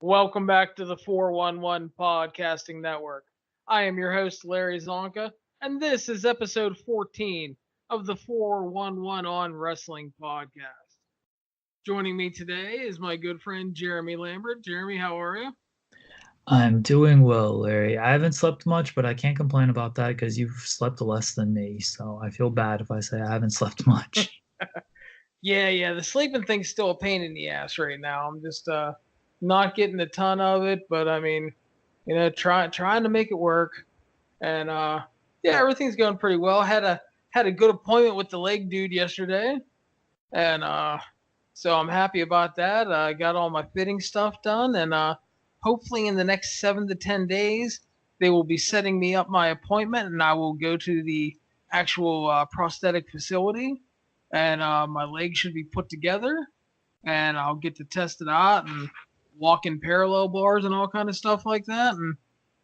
Welcome back to the 411 Podcasting Network. I am your host, Larry Csonka, and this is episode 14 of the 411 on Wrestling podcast. Joining me today is my good friend, Jeremy Lambert. Jeremy, how are you? I'm doing well, Larry. I haven't slept much, but I can't complain about that because you've slept less than me. So I feel bad if I say I haven't slept much. Yeah, the sleeping thing's still a pain in the ass right now. I'm just not getting a ton of it, but I mean, trying to make it work. And yeah, everything's going pretty well. Had a good appointment with the leg dude yesterday, and so I'm happy about that. I got all my fitting stuff done, and hopefully in the next 7 to 10 days they will be setting me up my appointment, and I will go to the actual prosthetic facility, and my leg should be put together, and I'll get to test it out and walk in parallel bars and all kind of stuff like that, and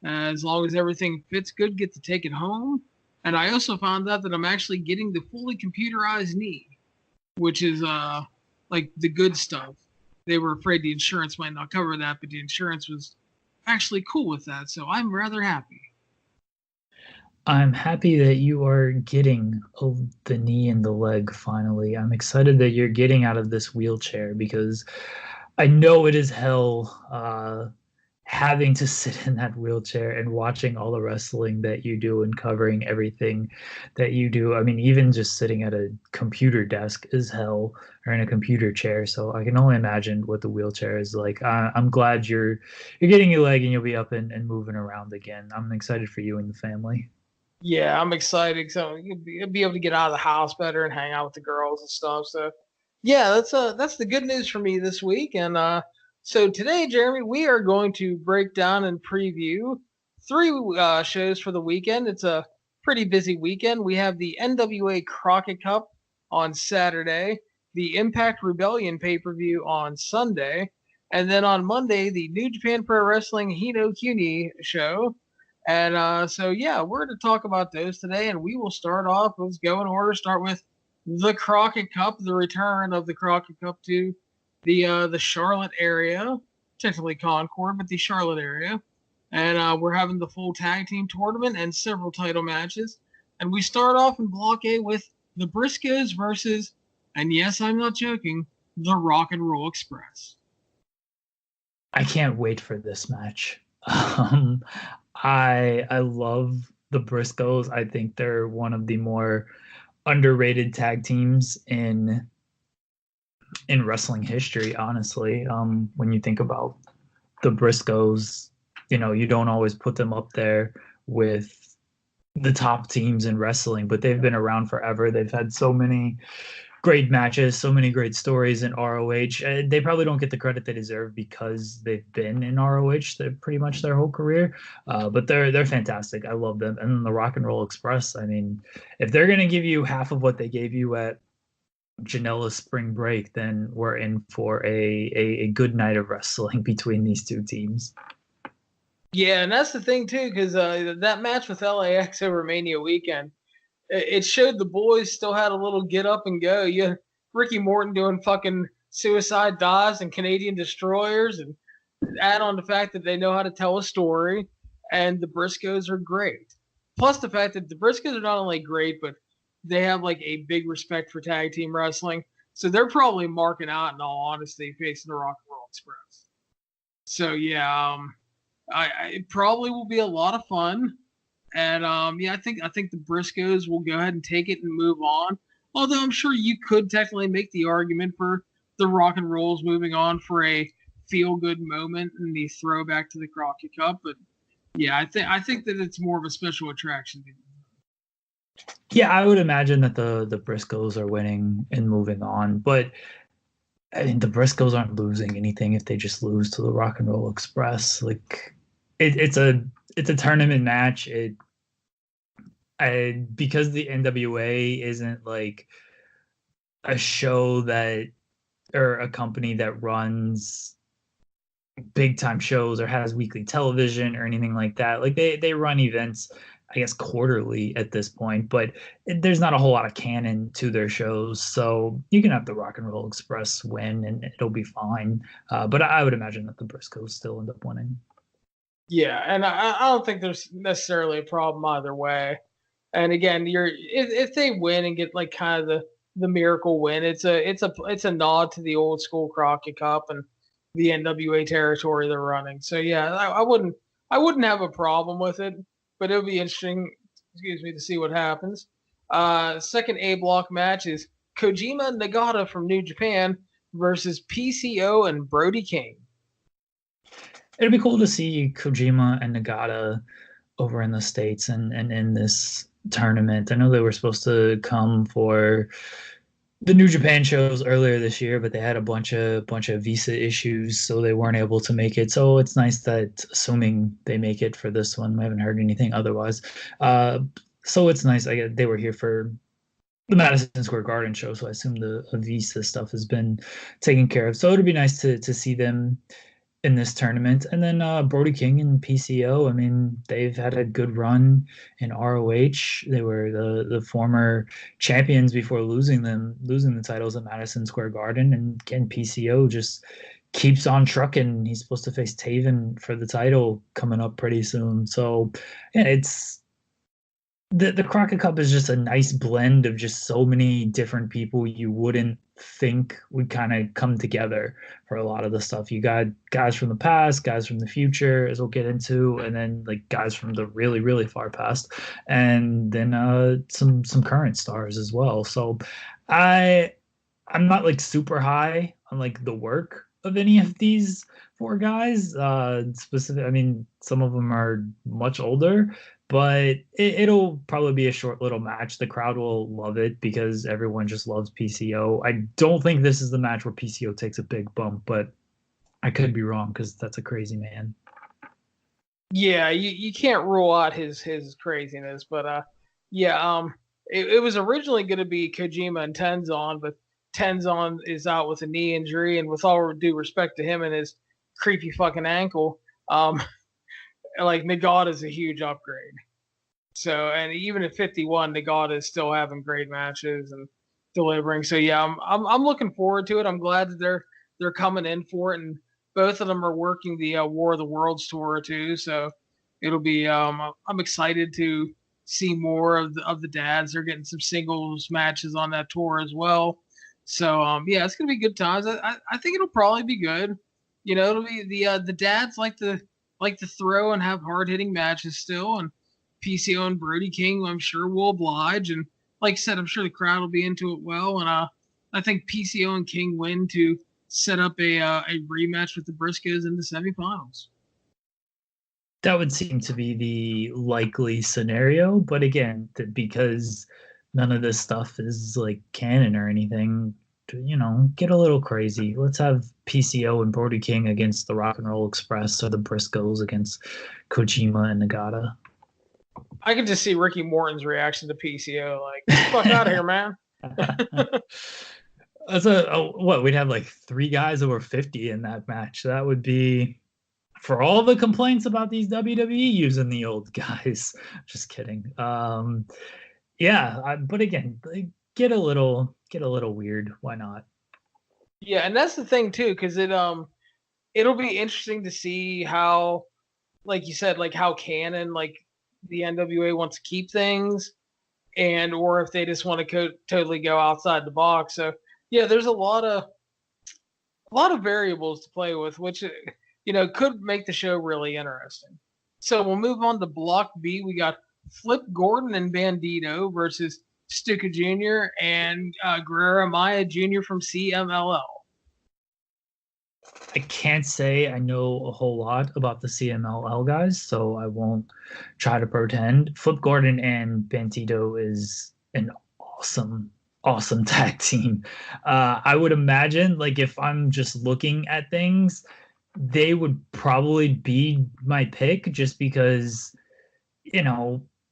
as long as everything fits good, get to take it home. And I also found out that I'm actually getting the fully computerized knee, which is like the good stuff. They were afraid the insurance might not cover that, but the insurance was actually cool with that, so I'm rather happy. I'm happy that you are getting the knee and the leg finally. I'm excited that you're getting out of this wheelchair because I know it is hell having to sit in that wheelchair and watching all the wrestling that you do and covering everything that you do. I mean, even just sitting at a computer desk is hell, or in a computer chair. So I can only imagine what the wheelchair is like. I'm glad you're getting your leg and you'll be up and moving around again. I'm excited for you and the family. Yeah, I'm excited. So you'll be able to get out of the house better and hang out with the girls and stuff. So yeah, that's the good news for me this week. And so today, Jeremy, we are going to break down and preview three shows for the weekend. It's a pretty busy weekend. We have the NWA Crockett Cup on Saturday, the Impact Rebellion pay-per-view on Sunday, and then on Monday, the New Japan Pro Wrestling Hi No Kuni show. And so, yeah, we're going to talk about those today, and we will start off. Let's go in order. Start with the Crockett Cup, the return of the Crockett Cup to the Charlotte area, technically Concord, but the Charlotte area. And we're having the full tag team tournament and several title matches. And we start off in Block A with the Briscoes versus, and yes, I'm not joking, the Rock and Roll Express. I can't wait for this match. Um, I love the Briscoes. I think they're one of the more underrated tag teams in wrestling history, honestly. When you think about the Briscoes, you don't always put them up there with the top teams in wrestling, but they've been around forever. They've had so many great matches, so many great stories in ROH. They probably don't get the credit they deserve because they've been in ROH pretty much their whole career. But they're fantastic. I love them. And the Rock and Roll Express. I mean, if they're gonna give you half of what they gave you at Janela's spring break, then we're in for a good night of wrestling between these two teams. Yeah, and that's the thing, too, because that match with LAX over Mania weekend, it showed the boys still had a little get up and go. You had Ricky Morton doing fucking suicide dives and Canadian destroyers, and add on the fact that they know how to tell a story, and the Briscoes are great. Plus the fact that the Briscoes are not only great, but they have like a big respect for tag team wrestling. So they're probably marking out, in all honesty, facing the Rock and Roll Express. So yeah, it probably will be a lot of fun. And yeah, I think the Briscoes will go ahead and take it and move on. Although I'm sure you could technically make the argument for the Rock and Rolls moving on for a feel good moment and the throwback to the Crockett Cup. But yeah, I think that it's more of a special attraction. Yeah, I would imagine that the Briscoes are winning and moving on, but I mean the Briscoes aren't losing anything if they just lose to the Rock and Roll Express. Like it's a tournament match. Because the NWA isn't like a show that or a company that runs big time shows or has weekly television or anything like that. Like they run events I guess, quarterly at this point, but there's not a whole lot of canon to their shows. So you can have the Rock and Roll Express win and it'll be fine. But I would imagine that the Briscoes still end up winning. Yeah, and I don't think there's necessarily a problem either way. And again, if they win and get like kind of the miracle win, it's a nod to the old school Crockett Cup and the NWA territory they're running. So yeah, I wouldn't have a problem with it, but it'll be interesting, excuse me, to see what happens. Second A block match is Kojima Nagata from New Japan versus PCO and Brody King. It'd be cool to see Kojima and Nagata over in the States and in this tournament. I know they were supposed to come for the New Japan shows earlier this year, but they had a bunch of visa issues, so they weren't able to make it. So it's nice that, assuming they make it for this one, I haven't heard anything otherwise. So it's nice. They were here for the Madison Square Garden show, so I assume the visa stuff has been taken care of. So it'd be nice to see them in this tournament. And then Brody King and PCO, I mean, they've had a good run in ROH. They were the former champions before losing the titles at Madison Square Garden. And again, PCO just keeps on trucking. He's supposed to face Taven for the title coming up pretty soon. So yeah, it's the Crockett Cup is just a nice blend of just so many different people you wouldn't think would kind of come together for a lot of the stuff. You got guys from the past, guys from the future, as we'll get into, and then like guys from the really, really far past, and then some current stars as well. So I'm not like super high on like the work of any of these four guys. Specific, I mean, some of them are much older, but it'll probably be a short little match. The crowd will love it because everyone just loves PCO. I don't think this is the match where PCO takes a big bump, but I could be wrong because that's a crazy man. Yeah, you can't rule out his craziness, but it was originally going to be Kojima and Tenzon, but Tenzon is out with a knee injury, and with all due respect to him and his creepy fucking ankle, like Nagata is a huge upgrade. So, and even at 51, Nagata is still having great matches and delivering. So yeah, I'm looking forward to it. I'm glad that they're coming in for it, and both of them are working the War of the Worlds tour too. So it'll be I'm excited to see more of the dads. They're getting some singles matches on that tour as well. So yeah, it's gonna be good times. I think it'll probably be good. You know, it'll be the dads like to throw and have hard hitting matches still, and PCO and Brody King, I'm sure, will oblige. And like I said, I'm sure the crowd will be into it well. And I think PCO and King win to set up a rematch with the Briscoes in the semifinals. That would seem to be the likely scenario, but again, because none of this stuff is like canon or anything, get a little crazy. Let's have PCO and Brody King against the Rock and Roll Express, or the Briscoes against Kojima and Nagata. I could just see Ricky Morton's reaction to PCO, like, get the fuck out of here, man. That's what we'd have like 3 guys over 50 in that match. That would be, for all the complaints about these WWE using the old guys. Just kidding. Yeah, but again, get a little weird. Why not? Yeah, and that's the thing too, because it'll be interesting to see how, like you said, like how canon like the NWA wants to keep things, and or if they just want to totally go outside the box. So yeah, there's a lot of variables to play with, which could make the show really interesting. So we'll move on to Block B. We got Flip Gordon and Bandito versus Stuka Jr. and Guerrero Maya Jr. from CMLL. I can't say I know a whole lot about the CMLL guys, so I won't try to pretend. Flip Gordon and Bandito is an awesome tag team. I would imagine, like, if I'm just looking at things, they would probably be my pick, just because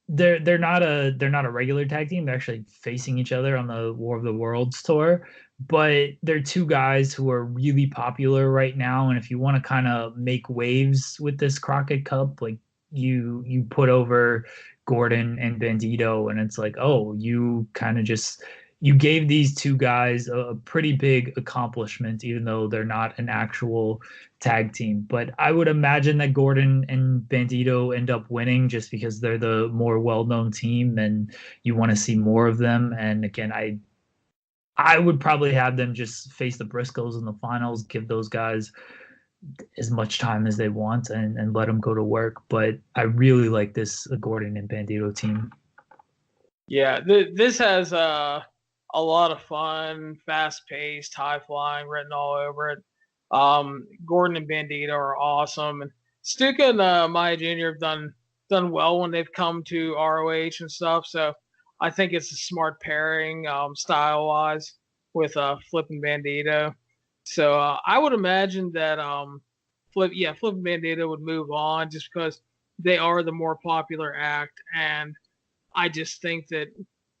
they're not a regular tag team. They're actually facing each other on the War of the Worlds tour, but they're 2 guys who are really popular right now. And if you want to kind of make waves with this Crockett Cup, like you put over Gordon and Bandito, and it's like, oh, you kind of just you gave these two guys a pretty big accomplishment, even though they're not an actual tag team. But I would imagine that Gordon and Bandito end up winning just because they're the more well-known team and you want to see more of them. And again, I would probably have them just face the Briscoes in the finals, give those guys as much time as they want and let them go to work. But I really like this Gordon and Bandito team. Yeah, this has a lot of fun, fast-paced, high-flying written all over it. Gordon and Bandito are awesome, and Stuka and Maya Jr. have done well when they've come to ROH and stuff. So I think it's a smart pairing, style-wise, with Flip and Bandito. So I would imagine that Flip and Bandito would move on just because they are the more popular act, and I just think that,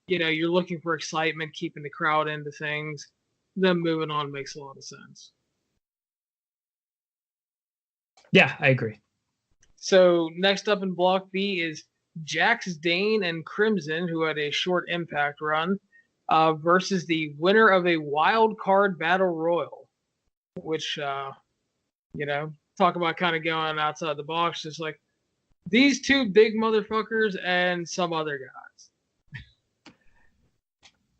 you're looking for excitement, keeping the crowd into things. Them moving on makes a lot of sense. Yeah, I agree. So next up in Block B is Jax Dane and Crimson, who had a short Impact run, versus the winner of a wild card battle royal, which, talk about kind of going outside the box, just like these two big motherfuckers and some other guys.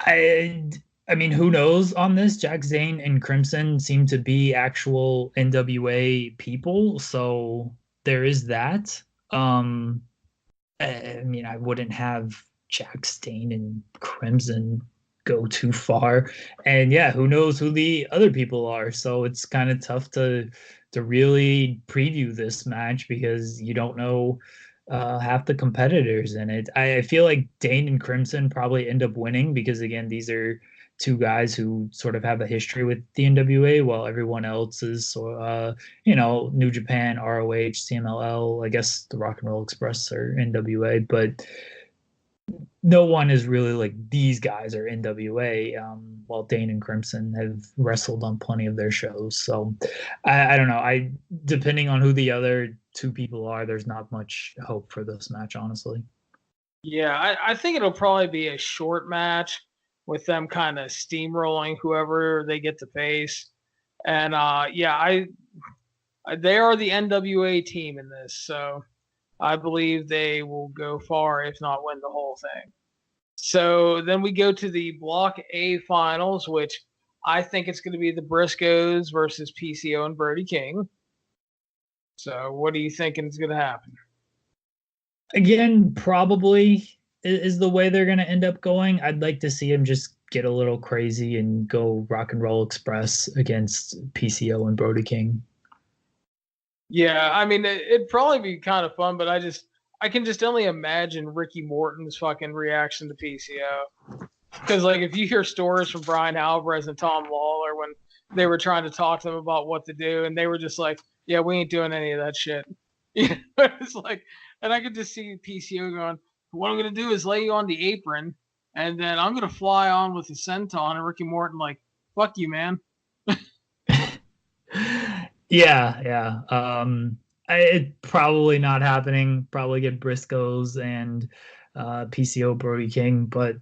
I mean, who knows on this? Jax Dane and Crimson seem to be actual NWA people, so there is that. I mean, I wouldn't have Jax Dane and Crimson go too far. And yeah, who knows who the other people are. So it's kind of tough to really preview this match because you don't know half the competitors in it. I feel like Dane and Crimson probably end up winning because, again, these are two guys who sort of have a history with the NWA while everyone else is, New Japan, ROH, CMLL, I guess the Rock and Roll Express are NWA, but no one is really like these guys are NWA, while Dane and Crimson have wrestled on plenty of their shows. So I don't know. Depending on who the other two people are, there's not much hope for this match, honestly. Yeah, I think it'll probably be a short match with them kind of steamrolling whoever they get to face. And they are the NWA team in this, so I believe they will go far, if not win the whole thing. So then we go to the Block A finals, which I think it's going to be the Briscoes versus PCO and Brody King. So what are you thinking is going to happen? Again, probably is the way they're going to end up going. I'd like to see him just get a little crazy and go Rock and Roll Express against PCO and Brody King. Yeah, I mean, it'd probably be kind of fun, but I can just only imagine Ricky Morton's fucking reaction to PCO. Because, like, if you hear stories from Brian Alvarez and Tom Lawler when they were trying to talk to them about what to do, and they were just like, yeah, we ain't doing any of that shit. It's like, and I could just see PCO going, what I'm going to do is lay you on the apron, and then I'm going to fly on with the senton, and Ricky Morton like, fuck you, man. Yeah. It probably not happening. Probably get Briscoes and PCO Brody King. But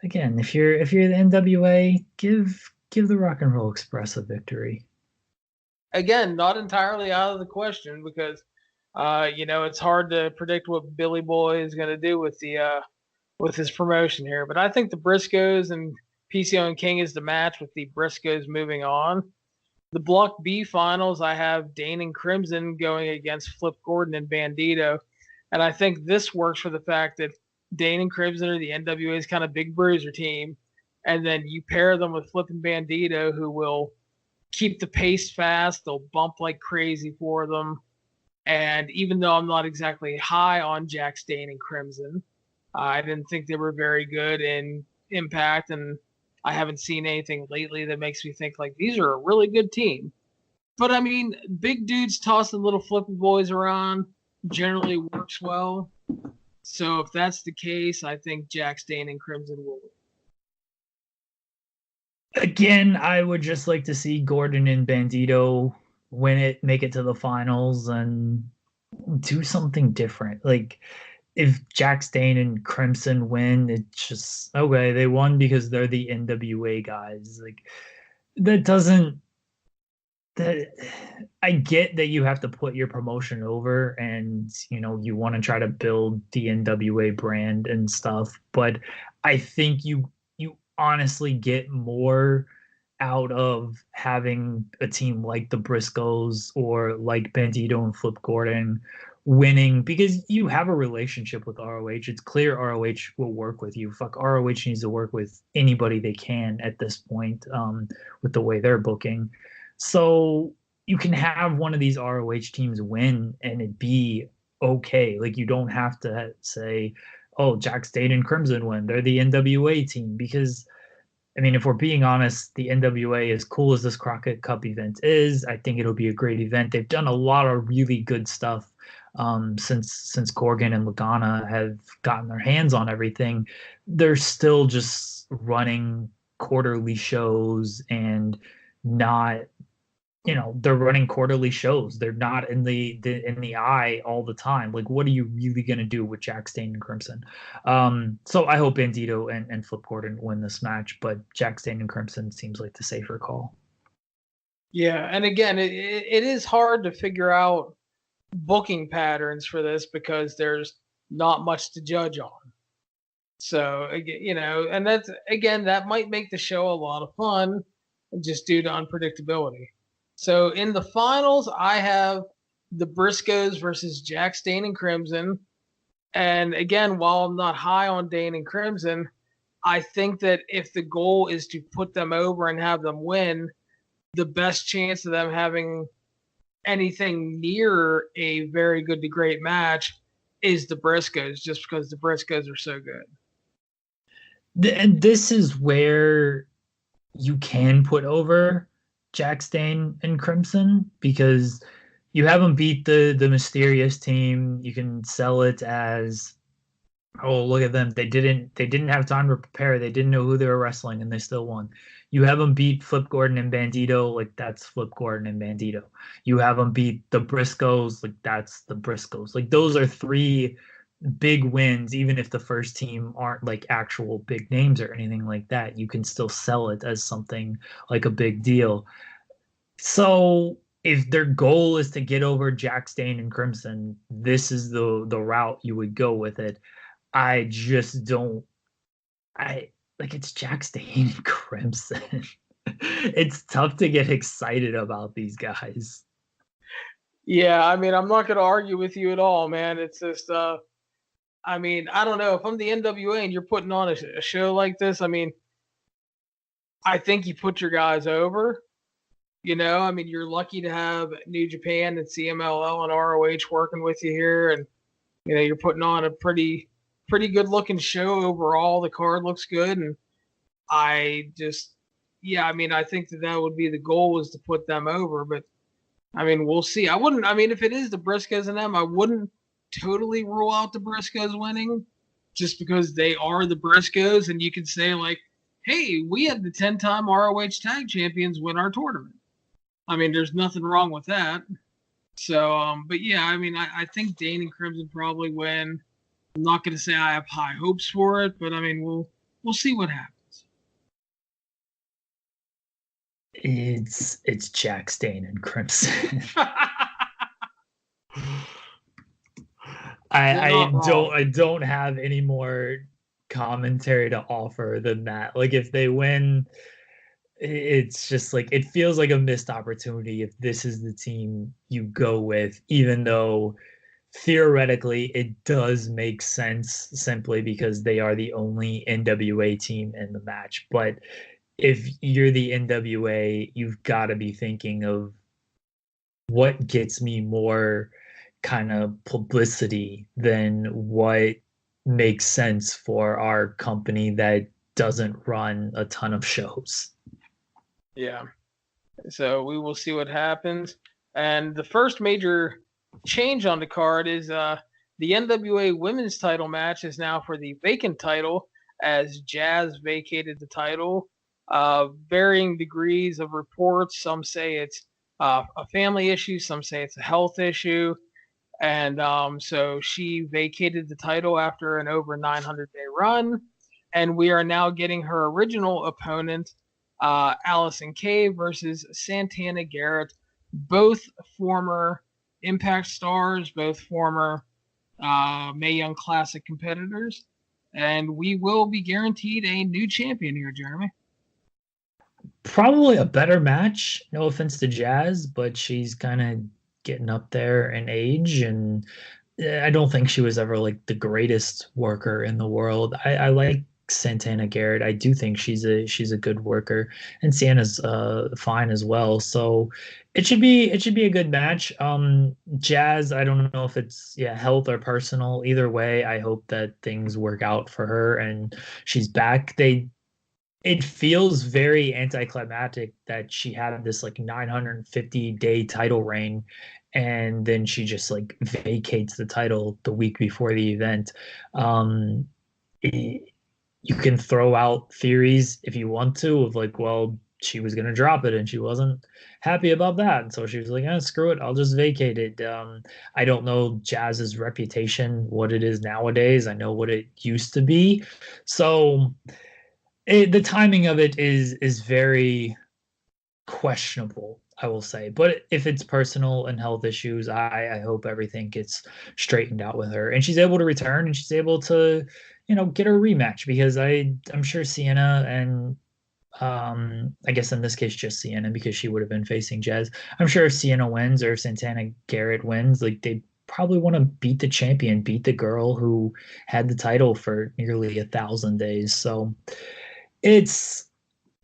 again, if you're the NWA, give the Rock and Roll Express a victory. Again, not entirely out of the question because it's hard to predict what Billy Boy is going to do with his promotion here. But I think the Briscoes and PCO and King is the match with the Briscoes moving on. The Block B finals, I have Dane and Crimson going against Flip Gordon and Bandito. And I think this works for the fact that Dane and Crimson are the NWA's kind of big bruiser team. And then you pair them with Flip and Bandito, who will keep the pace fast. They'll bump like crazy for them. And even though I'm not exactly high on Jax Dane and Crimson, I didn't think they were very good in Impact, and I haven't seen anything lately that makes me think like these are a really good team. But I mean, big dudes tossing little flippy boys around generally works well. So if that's the case, I think Jax Dane and Crimson will win. Again, I would just like to see Gordon and Bandito win it, make it to the finals, and do something different. Like, if Jack Stane and Crimson win, it's just okay. They won because they're the NWA guys. Like that doesn't. That I get that you have to put your promotion over, and you want to try to build the NWA brand and stuff. But I think you honestly get more out of having a team like the Briscoes or like Bandito and Flip Gordon winning because you have a relationship with ROH. It's clear ROH will work with you. Fuck, ROH needs to work with anybody they can at this point, with the way they're booking. So you can have one of these ROH teams win and it be okay. Like you don't have to say, "Oh, Jack Stade and Crimson win. They're the NWA team," because I mean, if we're being honest, the NWA, as cool as this Crockett Cup event is, I think it'll be a great event. They've done a lot of really good stuff since Corgan and Lagana have gotten their hands on everything. They're still just running quarterly shows and not they're running quarterly shows. They're not in the eye all the time. Like, what are you really gonna do with Jack Stane and Crimson? So I hope Bandito and Flip Gordon win this match, but Jack Stane and Crimson seems like the safer call. Yeah, and again, it is hard to figure out booking patterns for this because there's not much to judge on. So and that's again that might make the show a lot of fun, just due to unpredictability. So in the finals, I have the Briscoes versus Jack Stane and Crimson. And again, while I'm not high on Dane and Crimson, I think that if the goal is to put them over and have them win, the best chance of them having anything near a very good to great match is the Briscoes, just because the Briscoes are so good. And this is where you can put over Jack Stane and Crimson because you have them beat the mysterious team. You can sell it as, oh, look at them. They didn't have time to prepare. They didn't know who they were wrestling and they still won. You have them beat Flip Gordon and Bandito, like that's Flip Gordon and Bandito. You have them beat the Briscoes, like that's the Briscoes. Like those are three big wins, even if the first team aren't like actual big names or anything like that. You can still sell it as something like a big deal. So if their goal is to get over Jack Stane and Crimson, this is the route you would go with it. I just don't. I like it's Jack Stane and Crimson. It's tough to get excited about these guys. Yeah, I mean, I'm not going to argue with you at all, man. It's just, I mean, I don't know. If I'm the NWA and you're putting on a show like this, I mean, I think you put your guys over. I mean, you're lucky to have New Japan and CMLL and ROH working with you here, and you're putting on a pretty good looking show overall. The card looks good, and I mean, I think that would be the goal, is to put them over. But I mean, we'll see. I mean, if it is the Briscoes and them, I wouldn't totally rule out the Briscoes winning, just because they are the Briscoes, and you could say like, hey, we had the 10-time ROH tag champions win our tournament. I mean, there's nothing wrong with that. So, but yeah, I mean, I think Dane and Crimson probably win. I'm not going to say I have high hopes for it, but I mean, we'll see what happens. It's Jack Stane and Crimson. I don't have any more commentary to offer than that. Like if they win, it's just like it feels like a missed opportunity if this is the team you go with, even though theoretically it does make sense simply because they are the only NWA team in the match. But if you're the NWA, you've got to be thinking of what gets me more kind of publicity than what makes sense for our company that doesn't run a ton of shows. Yeah. So we will see what happens. And the first major change on the card is the NWA women's title match is now for the vacant title, as Jazz vacated the title. Varying degrees of reports. Some say it's a family issue. Some say it's a health issue. And so she vacated the title after an over 900-day run. And we are now getting her original opponent, Allison Kay versus Santana Garrett, both former Impact stars, both former Mae Young Classic competitors. And we will be guaranteed a new champion here, Jeremy. Probably a better match. No offense to Jazz, but she's kind of getting up there in age, and I don't think she was ever like the greatest worker in the world. I like Santana Garrett. I do think she's a good worker, and Sienna's fine as well. So it should be a good match. Jazz, I don't know if it's health or personal. Either way, I hope that things work out for her and she's back. It feels very anticlimactic that she had this like 950-day title reign and then she just like vacates the title the week before the event. Um, you can throw out theories if you want to of like, well, she was going to drop it and she wasn't happy about that. And so she was like, screw it. I'll just vacate it. I don't know Jazz's reputation, what it is nowadays. I know what it used to be. So the timing of it is very questionable, I will say. But if it's personal and health issues, I hope everything gets straightened out with her and she's able to return and she's able to, get her rematch because I'm sure Sienna and I guess in this case just Sienna because she would have been facing Jazz. I'm sure if Sienna wins or if Santana Garrett wins, like they probably want to beat the champion, beat the girl who had the title for nearly 1,000 days. So it's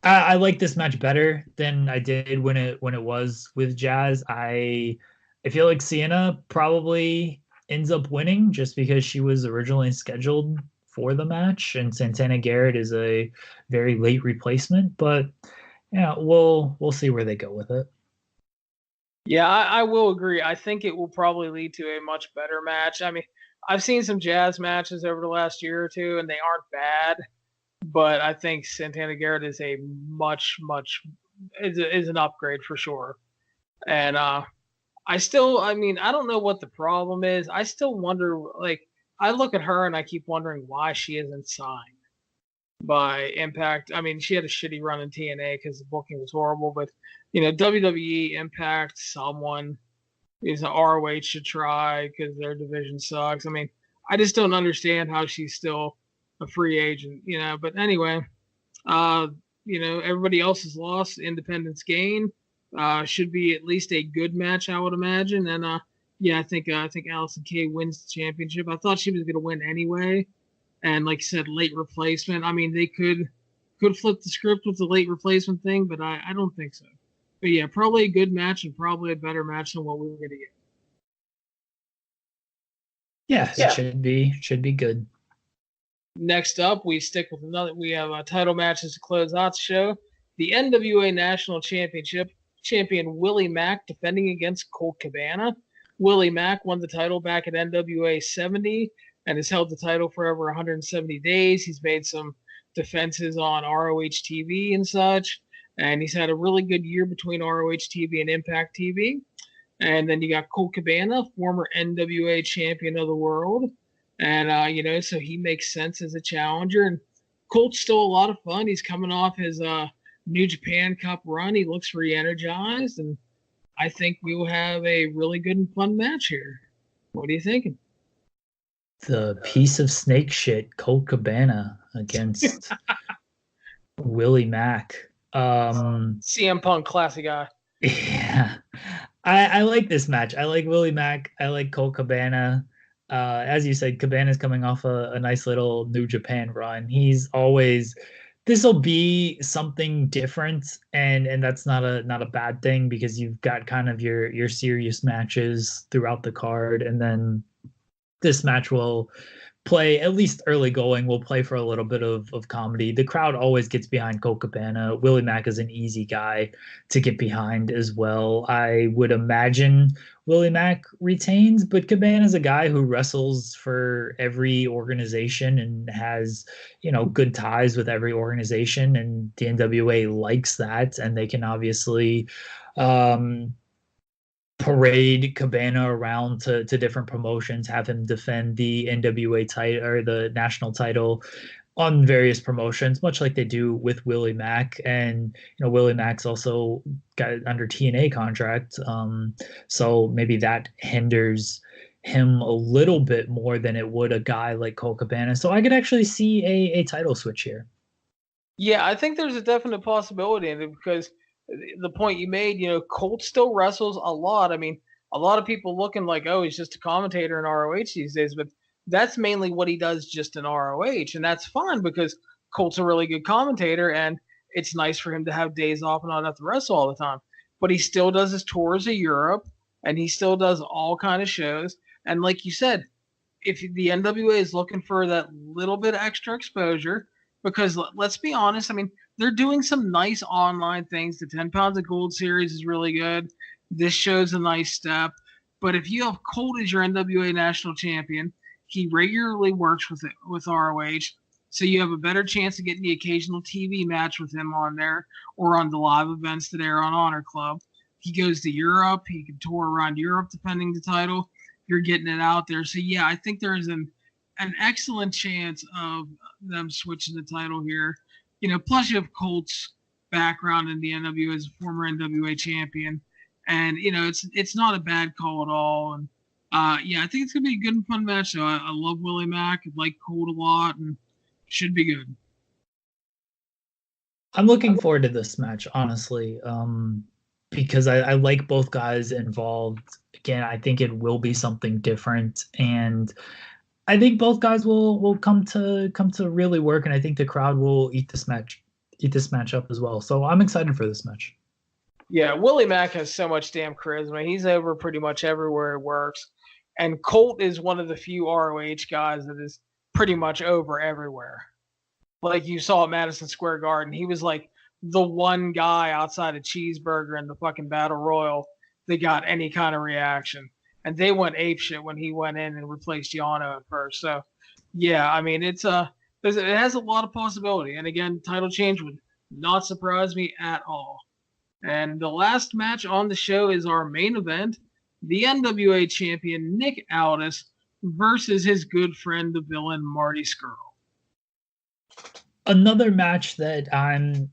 I like this match better than I did when it was with Jazz. I feel like Sienna probably ends up winning just because she was originally scheduled for the match, and Santana Garrett is a very late replacement. But yeah, we'll see where they go with it. Yeah, I will agree. I think it will probably lead to a much better match. I mean, I've seen some Jazz matches over the last year or two, and they aren't bad. But I think Santana Garrett is a much is an upgrade for sure. And I mean, I don't know what the problem is. I still wonder. Like, I look at her and I keep wondering why she isn't signed by Impact. I mean, she had a shitty run in TNA because the booking was horrible. But WWE, Impact, someone is ROH should try because their division sucks. I mean, I just don't understand how she's still a free agent, But anyway, uh, everybody else has lost. Independence gain. Should be at least a good match, I would imagine. And yeah, I think Allison Kay wins the championship. I thought she was going to win anyway. And like you said, late replacement. I mean, they could flip the script with the late replacement thing, but I don't think so. But yeah, probably a good match and probably a better match than what we were going to get. Yeah, it should be good. Next up, we stick with another. We have title matches to close out the show. The NWA National Championship champion Willie Mack defending against Colt Cabana. Willie Mack won the title back at NWA 70 and has held the title for over 170 days. He's made some defenses on ROH TV and such, and he's had a really good year between ROH TV and Impact TV. And then you got Colt Cabana, former NWA champion of the world. And, so he makes sense as a challenger. And Colt's still a lot of fun. He's coming off his New Japan Cup run. He looks re-energized. And I think we will have a really good and fun match here. What are you thinking? The piece of snake shit, Colt Cabana against Willie Mack. CM Punk, classic guy. Yeah. I like this match. I like Willie Mack. I like Colt Cabana. As you said, Cabana's coming off a nice little New Japan run. This will be something different, and that's not a bad thing because you've got kind of your serious matches throughout the card, and then this match will play, at least early going, will play for a little bit of comedy. The crowd always gets behind Colt Cabana. Willie Mack is an easy guy to get behind as well. I would imagine Willie Mack retains, but Cabana is a guy who wrestles for every organization and has, good ties with every organization, and the NWA likes that, and they can obviously parade Cabana around to different promotions, have him defend the NWA title or the national title on various promotions, much like they do with Willie Mack. And Willie Mack's also got under TNA contract, so maybe that hinders him a little bit more than it would a guy like Colt Cabana. So I could actually see a title switch here. Yeah, I think there's a definite possibility in it because the point you made, Colt still wrestles a lot. I mean, a lot of people looking like, oh, he's just a commentator in ROH these days, but that's mainly what he does just in ROH, and that's fine because Colt's a really good commentator, and it's nice for him to have days off and not have to wrestle all the time. But he still does his tours of Europe, and he still does all kind of shows. And like you said, if the NWA is looking for that little bit of extra exposure, because let's be honest, I mean, they're doing some nice online things. The 10 Pounds of Gold series is really good. This show's a nice step. But if you have Colt as your NWA national champion, he regularly works with ROH, so you have a better chance of getting the occasional TV match with him on there or on the live events that air on Honor Club. He goes to Europe. He can tour around Europe defending the title. You're getting it out there. So, yeah, I think there's an excellent chance of them switching the title here. Plus you have Colt's background in the NWA as a former NWA champion. And, it's not a bad call at all. And, yeah, I think it's going to be a good and fun match. So I love Willie Mack. I like Colt a lot, and should be good. I'm looking forward to this match, honestly, because I like both guys involved. Again, I think it will be something different, and I think both guys will come to really work, and I think the crowd will eat this match up as well. So I'm excited for this match. Yeah, Willie Mack has so much damn charisma. He's over pretty much everywhere it works. And Colt is one of the few ROH guys that is pretty much over everywhere. Like you saw at Madison Square Garden, he was like the one guy outside of Cheeseburger and the fucking Battle Royal that got any kind of reaction. And they went apeshit when he went in and replaced Yano at first. So, yeah, I mean, it has a lot of possibility. And again, title change would not surprise me at all. And the last match on the show is our main event, the NWA champion Nick Aldis versus his good friend, the villain Marty Scurll. Another match that I'm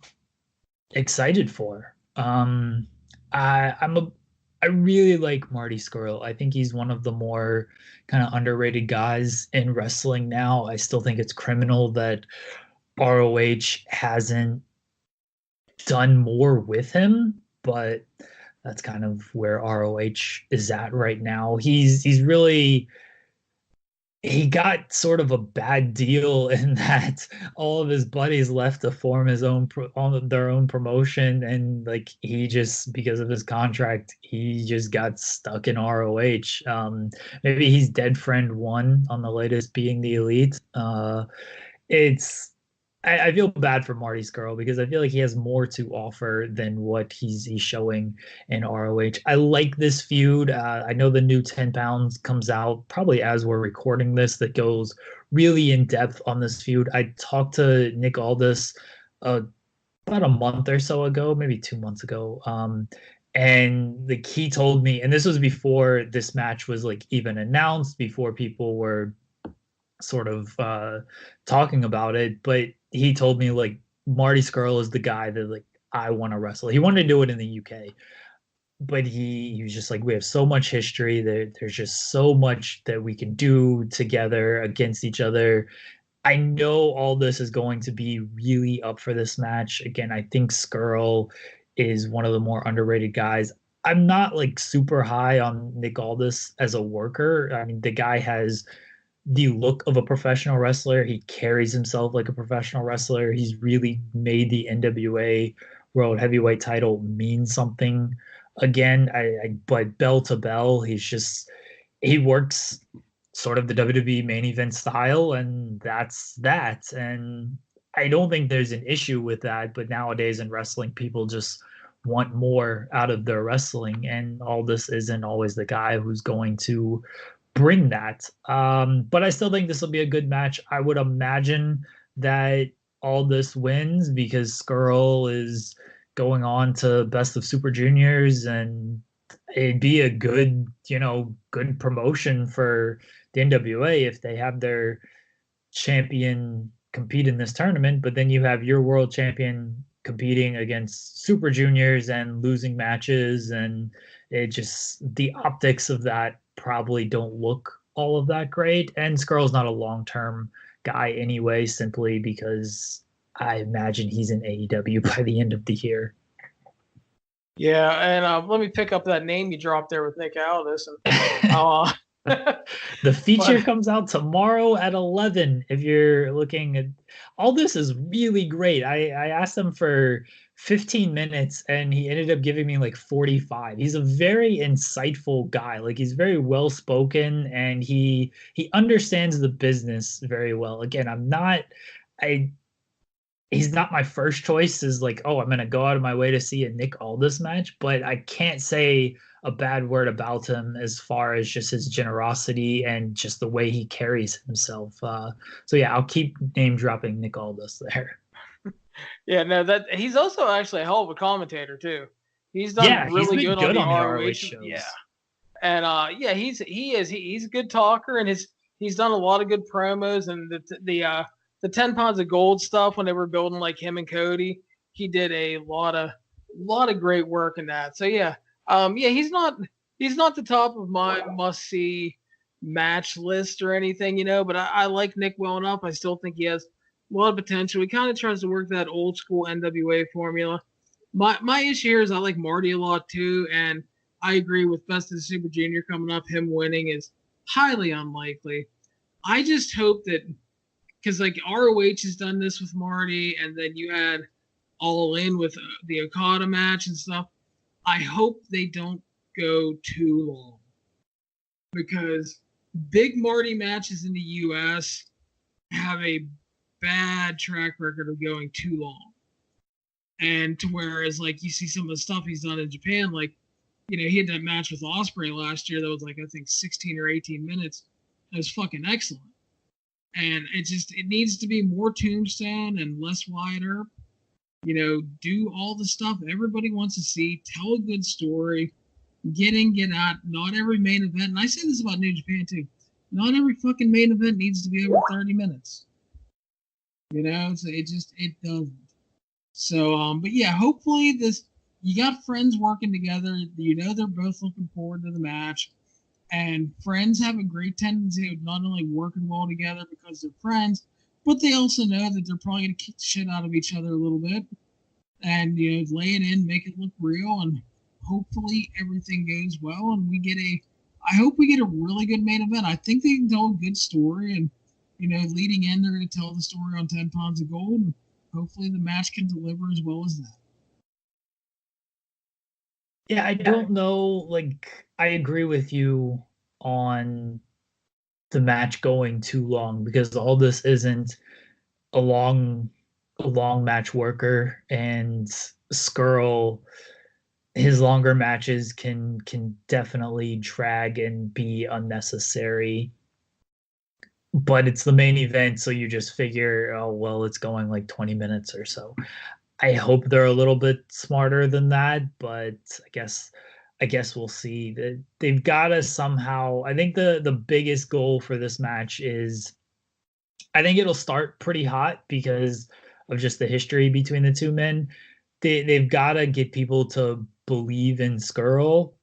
excited for. I really like Marty Scurll. I think he's one of the more kind of underrated guys in wrestling now. I still think it's criminal that ROH hasn't done more with him, but that's kind of where ROH is at right now. He's really, he got sort of a bad deal in that all of his buddies left to form their own promotion, and like he just, because of his contract, he just got stuck in ROH. Maybe he's dead friend one on the latest Being the Elite. I feel bad for Marty Scurll because I feel like he has more to offer than what he's showing in ROH. I like this feud. I know the new 10 pounds comes out probably as we're recording this, that goes really in depth on this feud. I talked to Nick Aldis about a month or so ago, maybe 2 months ago. And he told me, and this was before this match was like even announced, before people were sort of talking about it, but he told me like Marty Scurll is the guy that like I want to wrestle. He wanted to do it in the UK, but he was just like, we have so much history, there's just so much that we can do together against each other. I know all this is going to be really up for this match. Again, I think Scurll is one of the more underrated guys. I'm not like super high on Nick Aldis as a worker. I mean, the guy has the look of a professional wrestler. He carries himself like a professional wrestler. He's really made the NWA World Heavyweight title mean something again. But bell to bell, he works sort of the WWE main event style, and that's that. And I don't think there's an issue with that, but nowadays in wrestling, people just want more out of their wrestling, and Aldis isn't always the guy who's going to bring that. But I still think this will be a good match. I would imagine that Aldis wins because Scurll is going on to Best of Super Juniors, and it'd be a good, good promotion for the NWA if they have their champion compete in this tournament, but then you have your world champion competing against super juniors and losing matches, and it just, the optics of that probably don't look all of that great. And Skrull's not a long-term guy anyway, simply because I imagine he's in AEW by the end of the year. Yeah, and let me pick up that name you dropped there with Nick Aldis. The feature comes out tomorrow at 11. If you're looking at all, this is really great. I asked him for 15 minutes and he ended up giving me like 45. He's a very insightful guy. Like, he's very well spoken and he understands the business very well. Again, he's not my first choice is like, oh, I'm going to go out of my way to see a Nick Aldis match, but I can't say a bad word about him as far as just his generosity and just the way he carries himself. So yeah, I'll keep name dropping Nick Aldis there. Yeah, no, that he's also actually a hell of a commentator too. He's done really good on the ROH shows. Yeah. And he's a good talker, and he's done a lot of good promos, and the 10 pounds of gold stuff when they were building like him and Cody, he did a lot of great work in that. So yeah, he's not the top of my must see match list or anything, but I like Nick well enough. I still think he has a lot of potential. He kind of tries to work that old school NWA formula. My issue here is I like Marty a lot too, and I agree with Best of the Super Junior coming up. Him winning is highly unlikely. I just hope that, because like ROH has done this with Marty, and then you had All In with the Okada match and stuff. I hope they don't go too long, because big Marty matches in the US have a bad track record of going too long. And to whereas like you see some of the stuff he's done in Japan, like, he had that match with Ospreay last year that was like, I think 16 or 18 minutes. It was fucking excellent. And it needs to be more Tombstone and less Wyatt Earp. Do all the stuff everybody wants to see, tell a good story, get in, get out. Not every main event, and I say this about New Japan too, not every fucking main event needs to be over 30 minutes. So it doesn't. So, but yeah, hopefully you got friends working together. They're both looking forward to the match. And friends have a great tendency of not only working well together because they're friends, but they also know that they're probably going to kick the shit out of each other a little bit. And, lay it in, make it look real, and hopefully everything goes well. And I hope we get a really good main event. I think they can tell a good story. And, leading in, they're going to tell the story on 10 pounds of gold. And hopefully the match can deliver as well as that. Yeah, I don't know. Like, I agree with you on the match going too long, because all this isn't a long match worker, and Skrull, his longer matches can definitely drag and be unnecessary. But it's the main event, so you just figure, oh well, it's going like 20 minutes or so. I hope they're a little bit smarter than that, but I guess we'll see. They've got to somehow. I think the biggest goal for this match is, I think it'll start pretty hot because of just the history between the two men. They've got to get people to believe in Skrull,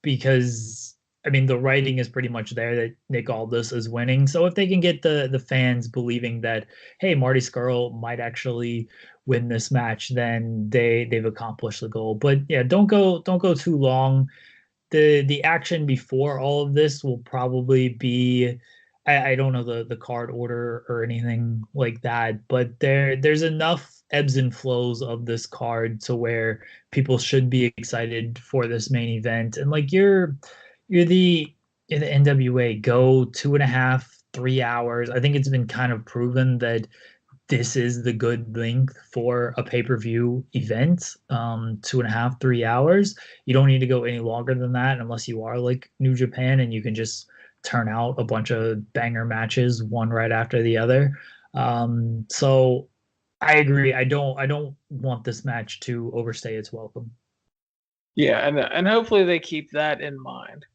because I mean, the writing is pretty much there that Nick Aldis is winning. So if they can get the fans believing that, hey, Marty Skrull might actually win this match, then they've accomplished the goal. But yeah, don't go too long. The action before all of this will probably be, I don't know the card order or anything like that, but there's enough ebbs and flows of this card to where people should be excited for this main event. And like you're the NWA, go 2.5, 3 hours. I think it's been kind of proven that this is the good length for a pay-per-view event. 2.5, 3 hours. You don't need to go any longer than that unless you are like New Japan and you can just turn out a bunch of banger matches one right after the other. So I agree. I don't want this match to overstay its welcome. Yeah, and hopefully they keep that in mind.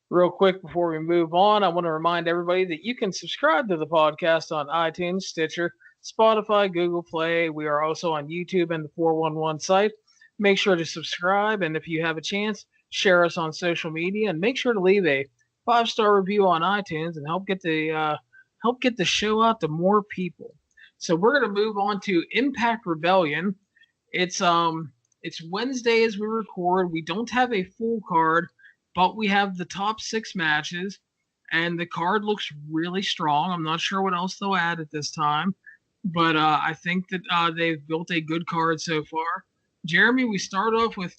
Real quick before we move on, I want to remind everybody that you can subscribe to the podcast on iTunes, Stitcher, Spotify, Google Play. We are also on YouTube and the 411 site. Make sure to subscribe, and if you have a chance, share us on social media, and make sure to leave a 5-star review on iTunes and help get the show out to more people. So we're going to move on to Impact Rebellion. It's Wednesday as we record. We don't have a full card, but we have the top 6 matches, and the card looks really strong. I'm not sure what else they'll add at this time, but I think that they've built a good card so far. Jeremy, we start off with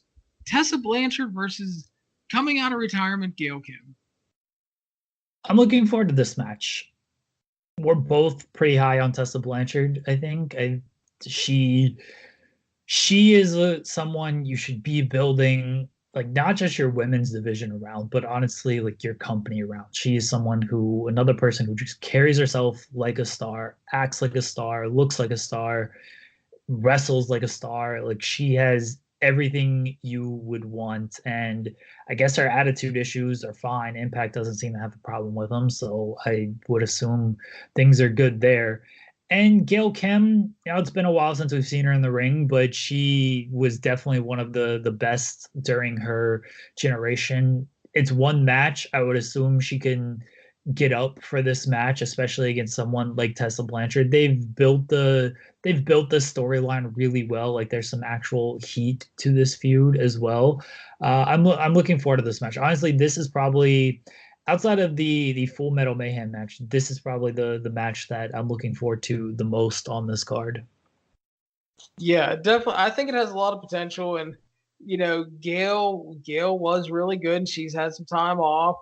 Tessa Blanchard versus coming out of retirement Gail Kim. I'm looking forward to this match. We're both pretty high on Tessa Blanchard, I think. She is someone you should be building, like, not just your women's division around, but honestly, like, your company around. She is another person who just carries herself like a star, acts like a star, looks like a star, wrestles like a star. Like, she has everything you would want. And I guess her attitude issues are fine. Impact doesn't seem to have a problem with them, so I would assume things are good there. And Gail Kim, it's been a while since we've seen her in the ring, but she was definitely one of the best during her generation. It's one match. I would assume she can get up for this match, especially against someone like Tessa Blanchard. They've built the storyline really well. Like, there's some actual heat to this feud as well. I'm looking forward to this match. Honestly, this is probably, outside of the Full Metal Mayhem match, this is probably the match that I'm looking forward to the most on this card. Yeah, definitely. I think it has a lot of potential, and Gail was really good. She's had some time off.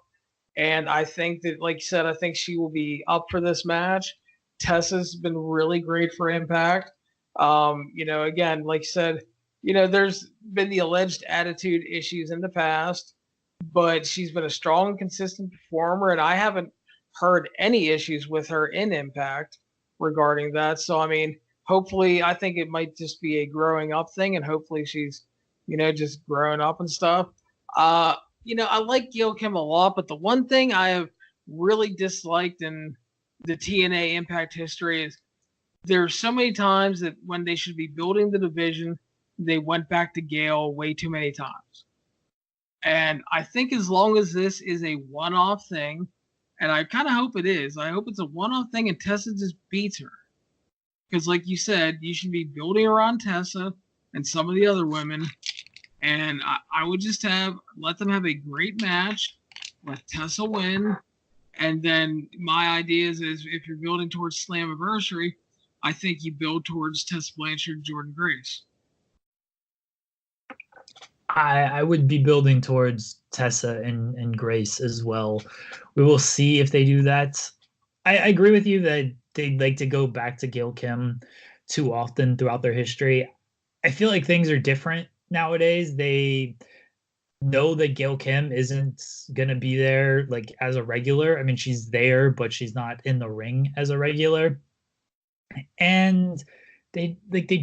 And I think that, like you said, I think she will be up for this match. Tessa's been really great for Impact. Again, like you said, there's been the alleged attitude issues in the past, but she's been a strong, consistent performer, and I haven't heard any issues with her in Impact regarding that. So, I mean, hopefully, I think it might just be a growing up thing, and hopefully she's, just growing up and stuff. I like Gail Kim a lot, but the one thing I have really disliked in the TNA Impact history is there's so many times that when they should be building the division, they went back to Gail way too many times. And I think as long as this is a one-off thing, and I kind of hope it is, I hope it's a one-off thing and Tessa just beats her. Because like you said, you should be building around Tessa and some of the other women. And I would just let them have a great match, let Tessa win. And then my idea is if you're building towards Slammiversary, I think you build towards Tessa Blanchard, Jordynne Grace. I would be building towards Tessa and Grace as well. We will see if they do that. I agree with you that they'd like to go back to Gail Kim too often throughout their history. I feel like things are different nowadays. They know that Gail Kim isn't going to be there like as a regular. I mean, she's there, but she's not in the ring as a regular. And they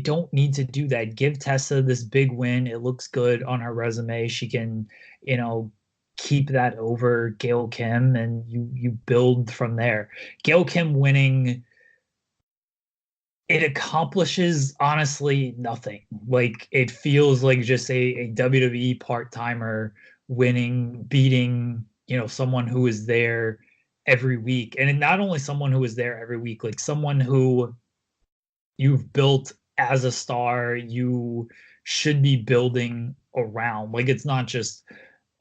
don't need to do that. Give Tessa this big win. It looks good on her resume. She can, keep that over Gail Kim, and you build from there. Gail Kim winning, it accomplishes honestly nothing. Like, it feels like just a WWE part-timer winning, beating, someone who is there every week. And not only someone who is there every week, like someone who you've built as a star, you should be building around. Like, it's not just,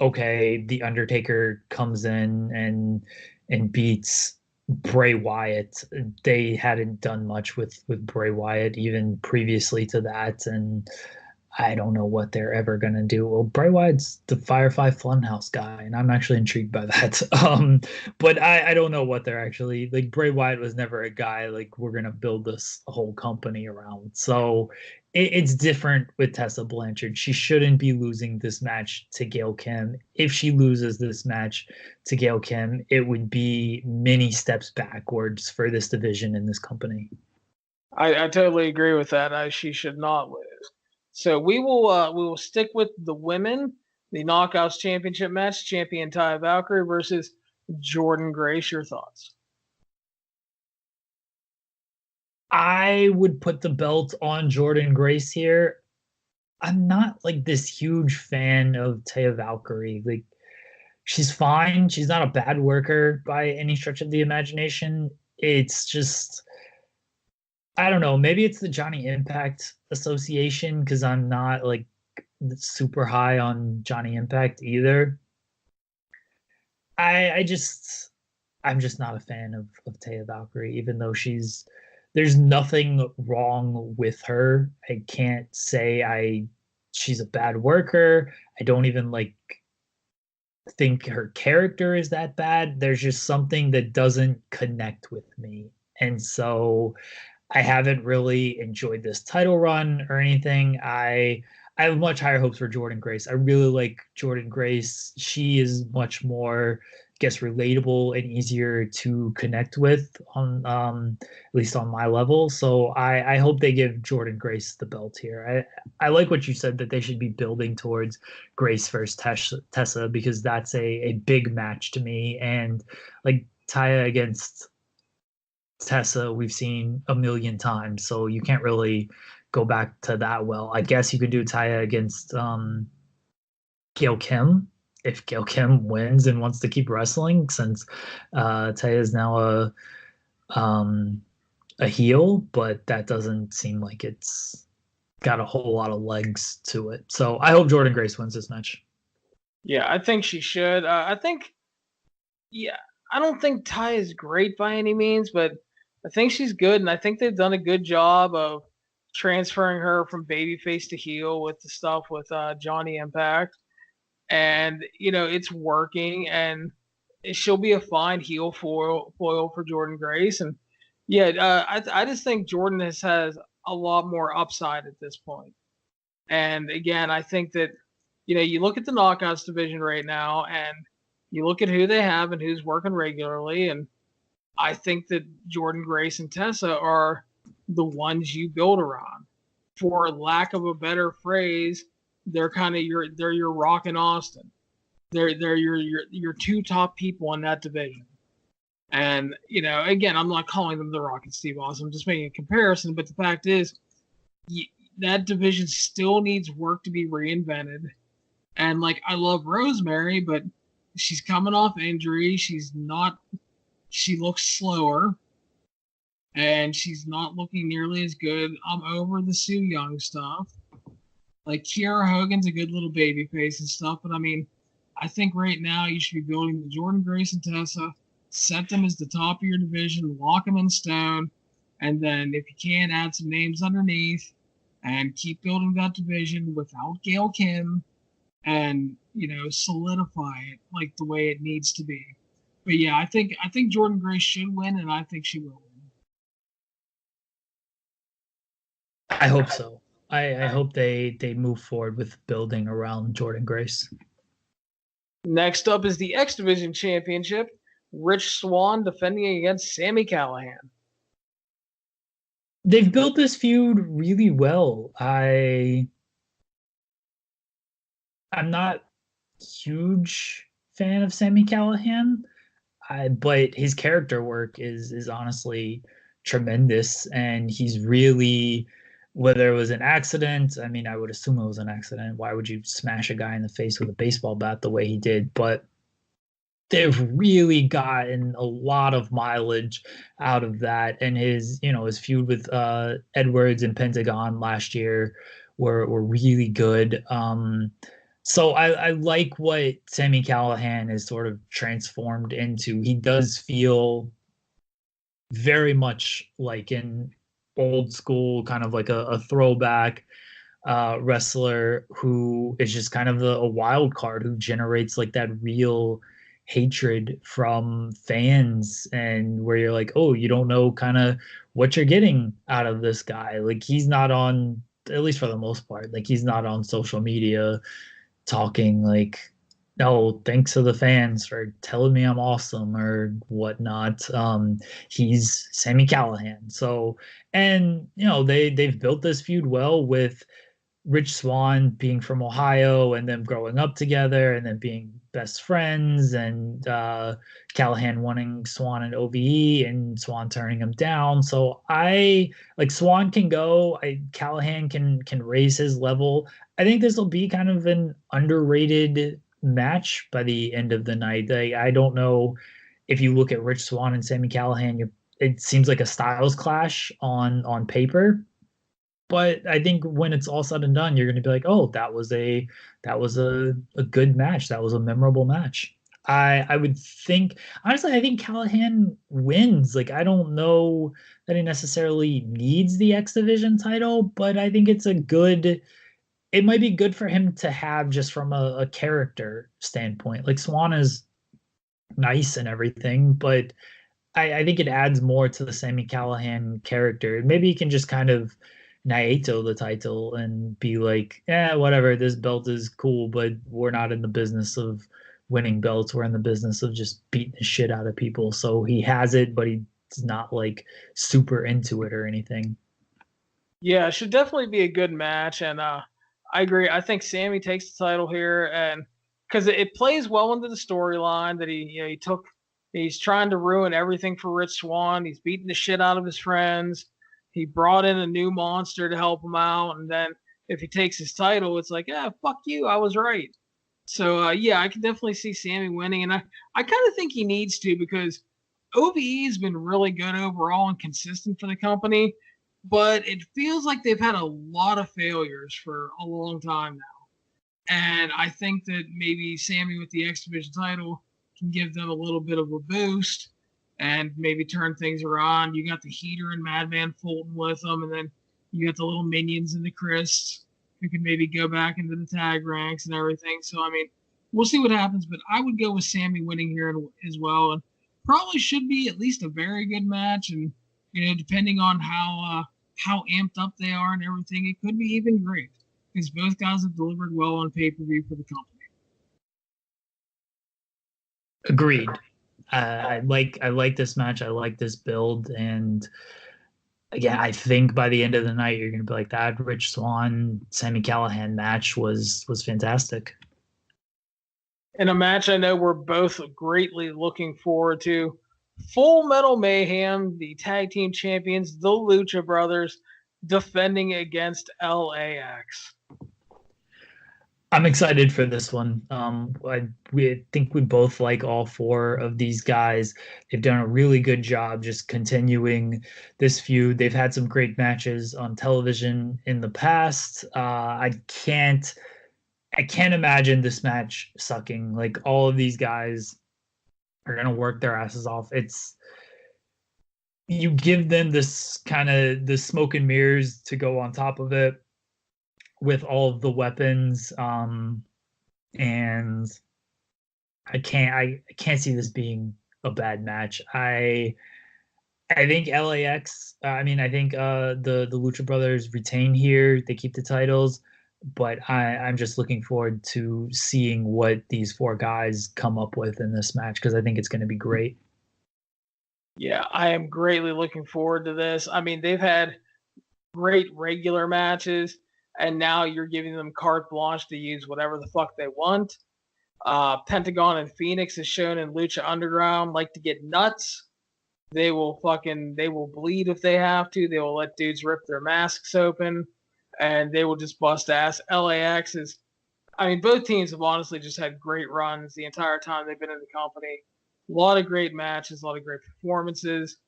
okay, The Undertaker comes in and beats Bray Wyatt. They hadn't done much with Bray Wyatt even previously to that, and I don't know what they're ever gonna do. Well, Bray Wyatt's the Firefly Funhouse guy, and I'm actually intrigued by that. But I don't know what they're actually like. Bray Wyatt was never a guy like we're gonna build this whole company around. So it's different with Tessa Blanchard. She shouldn't be losing this match to Gail Kim. If she loses this match to Gail Kim, it would be many steps backwards for this division in this company. I totally agree with that. She should not lose. So we will stick with the women. the Knockouts Championship match, champion Taya Valkyrie versus Jordynne Grace. Your thoughts? I would put the belt on Jordynne Grace here. I'm not like this huge fan of Taya Valkyrie. Like, she's fine. She's not a bad worker by any stretch of the imagination. It's just, I don't know. Maybe it's the Johnny Impact Association because I'm not like super high on Johnny Impact either. I just I'm just not a fan of Taya Valkyrie, even though there's nothing wrong with her. I can't say she's a bad worker. I don't even like think her character is that bad. There's just something that doesn't connect with me. And so I haven't really enjoyed this title run or anything. I have much higher hopes for Jordynne Grace. I really like Jordynne Grace. She is much more, I guess, relatable and easier to connect with on at least on my level. So I hope they give Jordynne Grace the belt here. I like what you said that they should be building towards Grace versus Tessa because that's a big match to me. And like Taya against Tessa, we've seen a million times, so you can't really go back to that well. I guess you could do Taya against Gail Kim if Gail Kim wins and wants to keep wrestling, since Taya is now a heel, but that doesn't seem like it's got a whole lot of legs to it. So I hope Jordynne Grace wins this match. Yeah, I think she should. I don't think Taya is great by any means, but I think she's good, and I think they've done a good job of transferring her from babyface to heel with the stuff with Johnny Impact, and it's working, and she'll be a fine heel foil for Jordynne Grace, and I just think Jordynne has a lot more upside at this point. And again, I think that you look at the Knockouts division right now, and you look at who they have and who's working regularly, and I think that Jordynne Grace and Tessa are the ones you build around. For lack of a better phrase, they're kind of your Rock and Austin. They're your two top people in that division. And again, I'm not calling them the Rock and Steve Austin. I'm just making a comparison. But the fact is, that division still needs work to be reinvented. And like, I love Rosemary, but she's coming off injury. She looks slower, and she's not looking nearly as good. I'm over the Sue Young stuff. Like, Kiara Hogan's a good little baby face and stuff, but I mean, I think right now you should be building the Jordynne Grace and Tessa, set them as the top of your division, lock them in stone, and then if you can, add some names underneath, and keep building that division without Gail Kim, and solidify it like the way it needs to be. But yeah, I think Jordynne Grace should win, and I think she will win. I hope so. I hope they move forward with building around Jordynne Grace. Next up is the X Division Championship. Rich Swann defending against Sami Callihan. They've built this feud really well. I'm not a huge fan of Sami Callihan. But his character work is honestly tremendous, and he's really, whether it was an accident, I mean, I would assume it was an accident. Why would you smash a guy in the face with a baseball bat the way he did? But they've really gotten a lot of mileage out of that, and his feud with Edwards and Pentagon last year were really good. So I like what Sami Callihan is sort of transformed into. He does feel very much like an old school, kind of like a throwback wrestler who is just kind of a wild card who generates like that real hatred from fans, and where you're like, oh, you don't know kind of what you're getting out of this guy. Like, he's not on, at least for the most part, like he's not on social media talking like, no, thanks to the fans for telling me I'm awesome or whatnot. He's Sami Callihan. So, and they've built this feud well with Rich Swann being from Ohio and them growing up together and then being best friends, and Callahan wanting Swann in OVE and Swann turning him down. So I like Swann can go. Callahan can raise his level. I think this will be kind of an underrated match by the end of the night. I don't know if you look at Rich Swann and Sami Callahan, it seems like a styles clash on paper. But I think when it's all said and done, you're going to be like, oh, that was a good match. That was a memorable match. I would think, honestly, I think Callahan wins. Like, I don't know that he necessarily needs the X Division title, but I think it might be good for him to have just from a character standpoint. Like, Swann is nice and everything, but I think it adds more to the Sami Callahan character. Maybe he can just kind of Naito the title and be like, yeah, whatever, this belt is cool, but we're not in the business of winning belts. We're in the business of just beating the shit out of people. So he has it, but he's not like super into it or anything. Yeah, it should definitely be a good match, and I agree. I think Sami takes the title here, and because it plays well into the storyline that he's trying to ruin everything for Rich Swann. He's beating the shit out of his friends. He brought in a new monster to help him out, and then if he takes his title, it's like, yeah, fuck you, I was right. So yeah, I can definitely see Sami winning, and I kind of think he needs to, because OVE has been really good overall and consistent for the company, but it feels like they've had a lot of failures for a long time now. And I think that maybe Sami with the X Division title can give them a little bit of a boost and maybe turn things around. You got the Heater and Madman Fulton with them, and then you got the little minions and the Chris who can maybe go back into the tag ranks and everything. So, I mean, we'll see what happens, but I would go with Sami winning here as well, and probably should be at least a very good match. And, depending on how amped up they are and everything, it could be even great, because both guys have delivered well on pay-per-view for the company. Agreed. I like this match. I like this build, and again, I think by the end of the night, you're going to be like, that Rich Swann Sami Callahan match was fantastic. In a match I know we're both greatly looking forward to, Full Metal Mayhem, the tag team champions, the Lucha Brothers, defending against LAX. I'm excited for this one. We think we both like all four of these guys. They've done a really good job just continuing this feud. They've had some great matches on television in the past. I can't imagine this match sucking. Like, all of these guys are gonna work their asses off. You give them this kind of the smoke and mirrors to go on top of it with all of the weapons, and I can't see this being a bad match. I think LAX. I think the Lucha Brothers retain here. They keep the titles, but I'm just looking forward to seeing what these four guys come up with in this match, because I think it's going to be great. Yeah, I am greatly looking forward to this. I mean, they've had great regular matches, and now you're giving them carte blanche to use whatever the fuck they want. Pentagon and Phoenix is shown in Lucha Underground like to get nuts. They will bleed if they have to. They will let dudes rip their masks open, and they will just bust ass. LAX is, both teams have honestly just had great runs the entire time they've been in the company. A lot of great matches, a lot of great performances,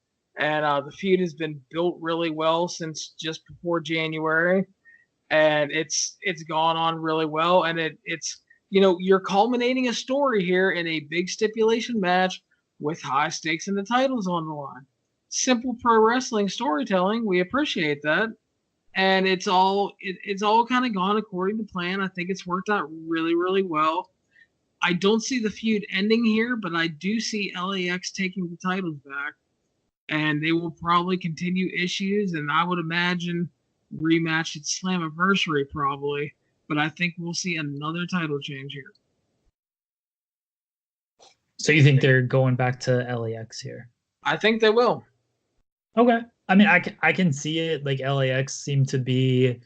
and the feud has been built really well since just before January, and it's gone on really well, and it's you're culminating a story here in a big stipulation match with high stakes and the titles on the line. Simple pro wrestling storytelling, we appreciate that, and it's all kind of gone according to plan. I think it's worked out really, really well. I don't see the feud ending here, but I do see LAX taking the titles back, and they will probably continue issues, and I would imagine rematch at Slammiversary probably, but I think we'll see another title change here. So you think they're going back to LAX here? I think they will. Okay. I can see it. Like, LAX seem to be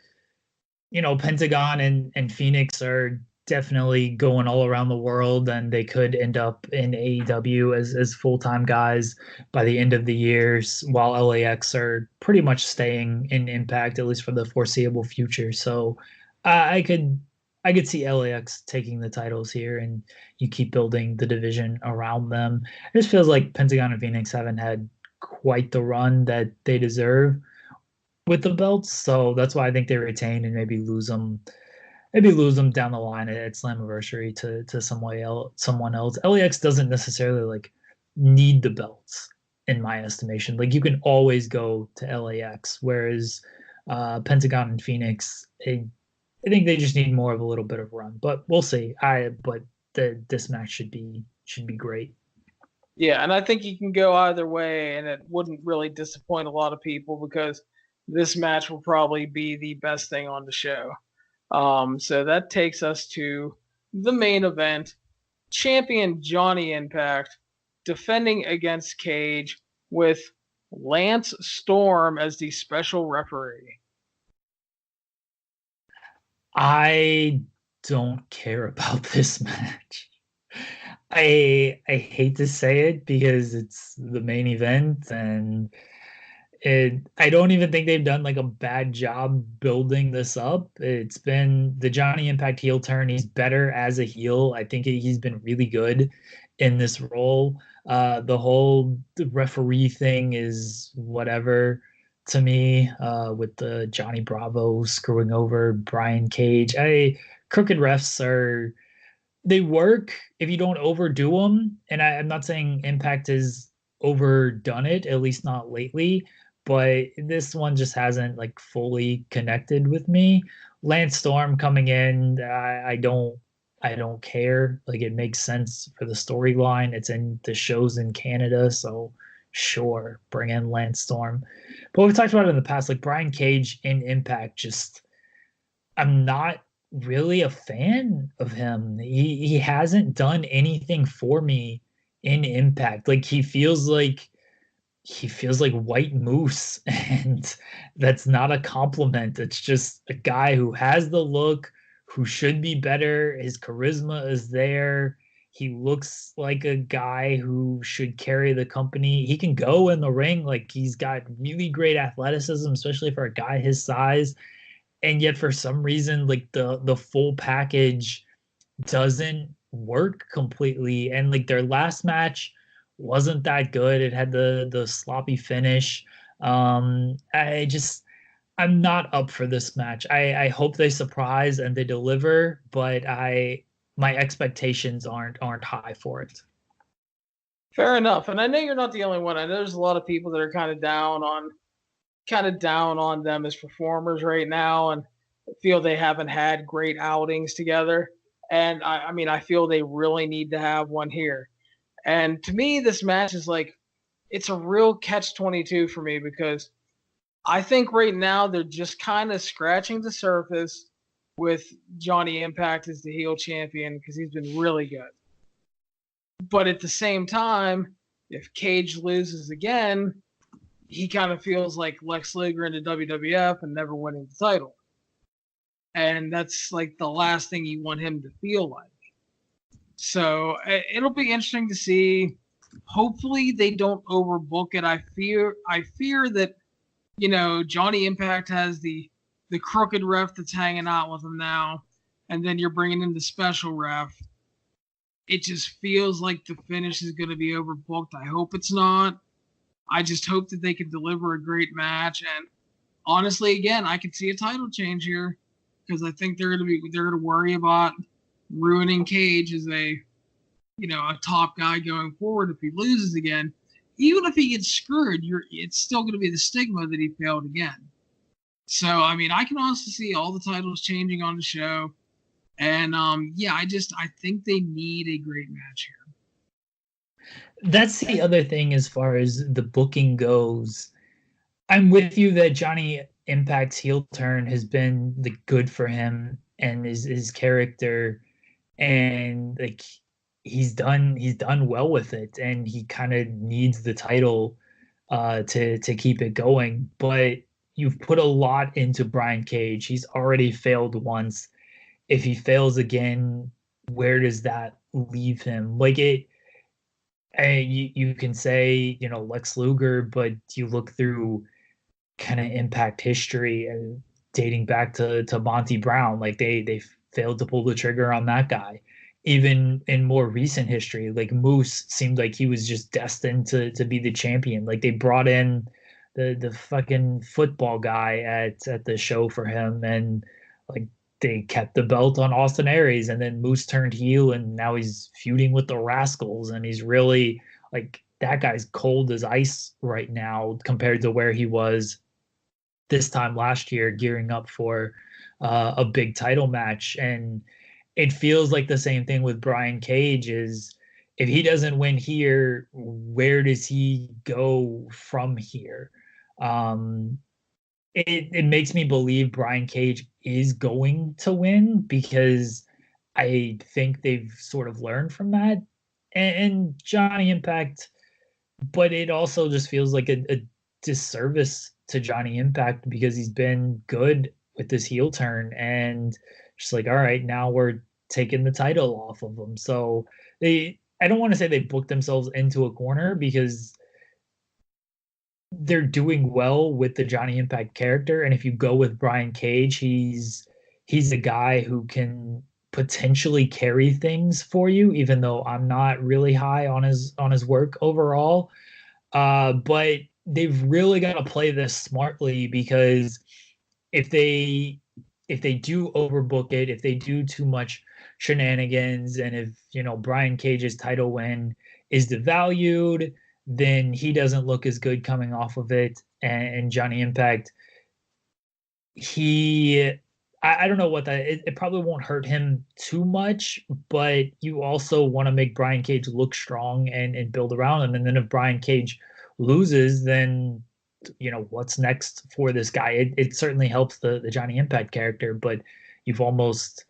Pentagon and Phoenix are definitely going all around the world, and they could end up in AEW as full-time guys by the end of the years, while LAX are pretty much staying in Impact, at least for the foreseeable future. So I could see LAX taking the titles here, and you keep building the division around them. It just feels like Pentagon and Phoenix haven't had quite the run that they deserve with the belts, so that's why I think they retain and maybe lose them down the line at Slammiversary to someone else. LAX doesn't necessarily like need the belts in my estimation. Like you can always go to LAX, whereas Pentagon and Phoenix, I think they just need more of a little bit of run. But we'll see. This match should be great. Yeah, and I think you can go either way, and it wouldn't really disappoint a lot of people because this match will probably be the best thing on the show. So that takes us to the main event. Champion Johnny Impact defending against Cage with Lance Storm as the special referee. I don't care about this match. I hate to say it because it's the main event, and I don't even think they've done like a bad job building this up. It's been the Johnny Impact heel turn. He's better as a heel. I think he's been really good in this role. The whole referee thing is whatever to me, with the Johnny Bravo screwing over Brian Cage. Crooked refs they work if you don't overdo them. And I'm not saying Impact has overdone it, at least not lately, but this one just hasn't like fully connected with me. Lance Storm coming in, I don't care. Like it makes sense for the storyline. It's in the shows in Canada, so sure, bring in Lance Storm. But we've talked about it in the past, like Brian Cage in Impact, just I'm not really a fan of him. He hasn't done anything for me in Impact. Like he feels like White Moose, and that's not a compliment. It's just a guy who has the look, who should be better. His charisma is there. He looks like a guy who should carry the company. He can go in the ring. Like he's got really great athleticism, especially for a guy his size. And yet for some reason, like the full package doesn't work completely. And like their last match wasn't that good. It had the sloppy finish. I'm not up for this match. I hope they surprise and they deliver, but my expectations aren't high for it. Fair enough. And I know you're not the only one. I know there's a lot of people that are kind of down on them as performers right now and feel they haven't had great outings together. And I mean, I feel they really need to have one here. And to me, this match is like, it's a real catch-22 for me because I think right now they're just kind of scratching the surface with Johnny Impact as the heel champion because he's been really good. But at the same time, if Cage loses again, he kind of feels like Lex Luger in the WWF and never winning the title. And that's like the last thing you want him to feel like. So it'll be interesting to see. Hopefully they don't overbook it. I fear that, Johnny Impact has the crooked ref that's hanging out with him now, and then you're bringing in the special ref. It just feels like the finish is going to be overbooked. I hope it's not. I just hope that they can deliver a great match. And honestly, again, I could see a title change here because I think they're going to worry about ruining Cage as a top guy going forward if he loses again. Even if he gets screwed, it's still going to be the stigma that he failed again. So, I mean, I can honestly see all the titles changing on the show. And, I think they need a great match here. That's the other thing as far as the booking goes. I'm with you that Johnny Impact's heel turn has been the good for him and his character, and like he's done well with it, and he kind of needs the title to keep it going. But you've put a lot into Brian Cage. He's already failed once. If he fails again, where does that leave him? Like you can say, Lex Luger, but you look through kind of Impact history and dating back to Monty Brown, like they failed to pull the trigger on that guy. Even in more recent history, like Moose seemed like he was just destined to be the champion. Like they brought in the fucking football guy at the show for him, and like they kept the belt on Austin Aries, and then Moose turned heel, and now he's feuding with the Rascals, and he's really like that guy's cold as ice right now compared to where he was this time last year, gearing up for a big title match. And it feels like the same thing with Brian Cage is if he doesn't win here, where does he go from here? It makes me believe Brian Cage is going to win because I think they've sort of learned from that. And Johnny Impact, but it also just feels like a disservice to Johnny Impact because he's been good with this heel turn and just like, all right, now we're taking the title off of him. So I don't want to say they booked themselves into a corner because they're doing well with the Johnny Impact character. And if you go with Brian Cage, he's a guy who can potentially carry things for you, even though I'm not really high on his work overall. But they've really got to play this smartly because if they do overbook it, if they do too much shenanigans, and if Brian Cage's title win is devalued, then he doesn't look as good coming off of it. And Johnny Impact, I don't know what that it probably won't hurt him too much, but you also want to make Brian Cage look strong and build around him. And then if Brian Cage loses, then what's next for this guy? It certainly helps the Johnny Impact character, but you've almost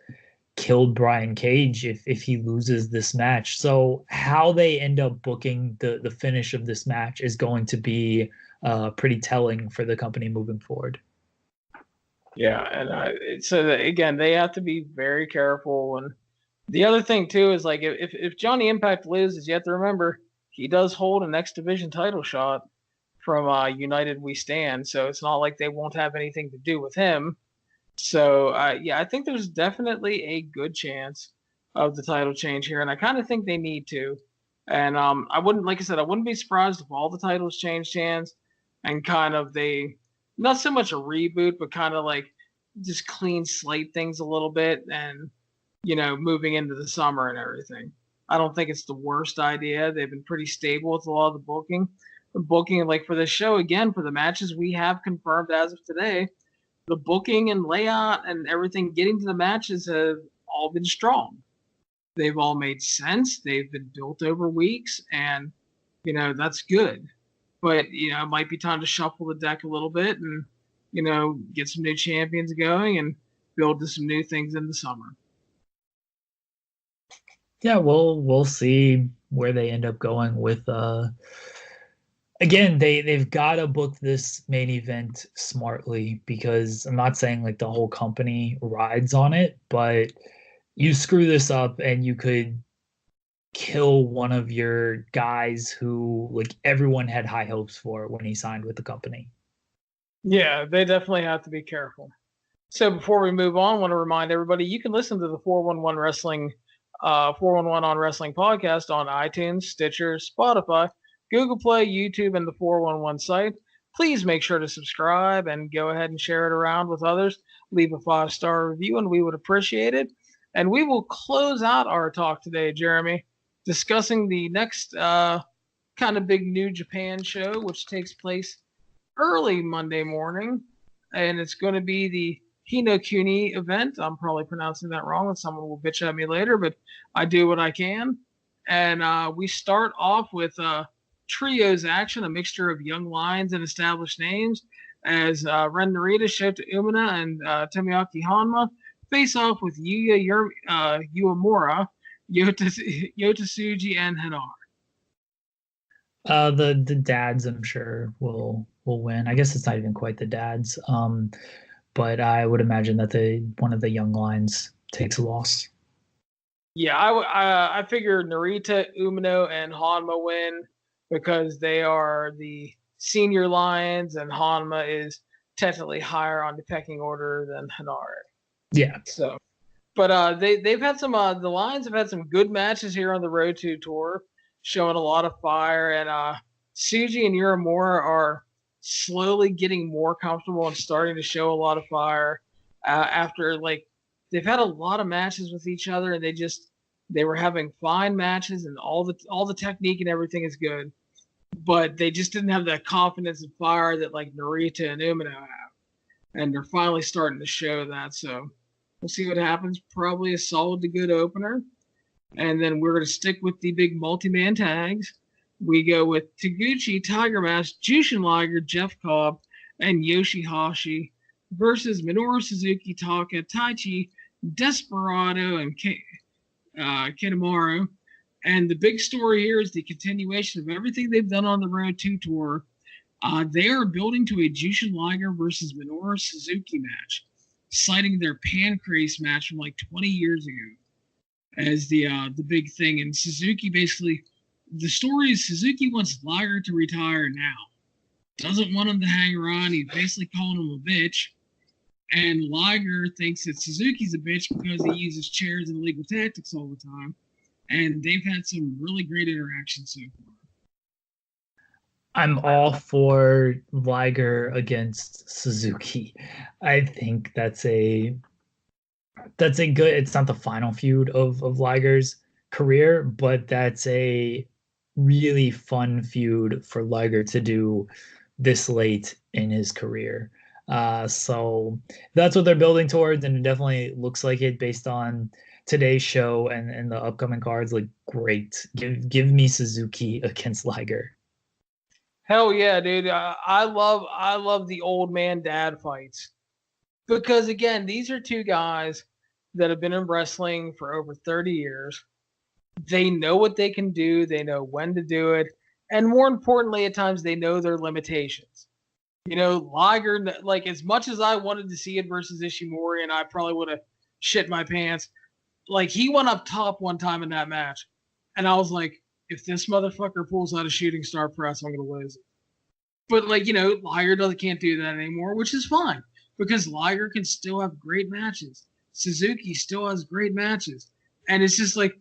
killed Brian Cage if he loses this match. So how they end up booking the finish of this match is going to be pretty telling for the company moving forward. Yeah, and so again, they have to be very careful. And the other thing too is like if Johnny Impact loses, you have to remember he does hold an X Division title shot from United We Stand, so it's not like they won't have anything to do with him. So yeah, I think there's definitely a good chance of the title change here, and I kind of think they need to. And I wouldn't, like I said, I wouldn't be surprised if all the titles changed hands, and kind of they not so much a reboot, but kind of like just clean slate things a little bit, and moving into the summer and everything. I don't think it's the worst idea. They've been pretty stable with a lot of the booking. The booking, like for the show, again, for the matches we have confirmed as of today, the booking and layout and everything getting to the matches have all been strong. They've all made sense. They've been built over weeks, and that's good. But it might be time to shuffle the deck a little bit and get some new champions going and build to some new things in the summer. Yeah, we'll see where they end up going with again, they've got to book this main event smartly because I'm not saying like the whole company rides on it, but you screw this up and you could kill one of your guys who like everyone had high hopes for when he signed with the company. Yeah, they definitely have to be careful. So before we move on, I want to remind everybody you can listen to the 411 Wrestling 411 on Wrestling podcast on iTunes, Stitcher, Spotify, Google Play, YouTube, and the 411 site. Please make sure to subscribe and go ahead and share it around with others. Leave a 5-star review, and we would appreciate it. And we will close out our talk today, Jeremy, discussing the next kind of big New Japan show, which takes place early Monday morning. And it's going to be the Hi No Kuni event. I'm probably pronouncing that wrong, and someone will bitch at me later, but I do what I can. And we start off with trios action, a mixture of young lions and established names, as Ren Narita, Shota Umino, and Tomoaki Honma face off with Yuya Uemura, Yota Tsuji, and Hanar. The dads, I'm sure, will win. I guess it's not even quite the dads. But I would imagine that one of the young lions takes a loss. Yeah, I figure Narita, Umino, and Hanma win because they are the senior lions, and Hanma is technically higher on the pecking order than Hanare. Yeah. So, but they've had some the Lions have had some good matches here on the Road to Tour, showing a lot of fire, and Suji and Uramura are slowly getting more comfortable and starting to show a lot of fire after like they've had a lot of matches with each other, and they were having fine matches, and all the technique and everything is good, but they just didn't have that confidence and fire that like Narita and Umino have, and they're finally starting to show that. So we'll see what happens. Probably a solid to good opener. And then we're going to stick with the big multi-man tags. We go with Taguchi, Tiger Mask, Jushin Liger, Jeff Cobb, and Yoshihashi versus Minoru Suzuki, Taka, Taichi, Desperado, and Kanemaru. And the big story here is the continuation of everything they've done on the Road to Tour. They are building to a Jushin Liger versus Minoru Suzuki match, citing their Pancrase match from like 20 years ago as the big thing. And Suzuki basically, the story is Suzuki wants Liger to retire now. Doesn't want him to hang around. He's basically calling him a bitch. And Liger thinks that Suzuki's a bitch because he uses chairs and illegal tactics all the time. And they've had some really great interactions so far. I'm all for Liger against Suzuki. I think that's a good. It's not the final feud of Liger's career, but that's a really fun feud for Liger to do this late in his career. So that's what they're building towards, and it definitely looks like it based on today's show and the upcoming cards. Like, great, give me Suzuki against Liger. Hell yeah, dude! I love the old man dad fights because again, these are two guys that have been in wrestling for over 30 years. They know what they can do. They know when to do it, and more importantly, at times they know their limitations. You know, Liger, like as much as I wanted to see it versus Ishimori, and I probably would have shit my pants. Like he went up top one time in that match, and I was like, if this motherfucker pulls out a shooting star press, I'm gonna lose it. But like Liger can't do that anymore, which is fine because Liger can still have great matches. Suzuki still has great matches, and it's just like,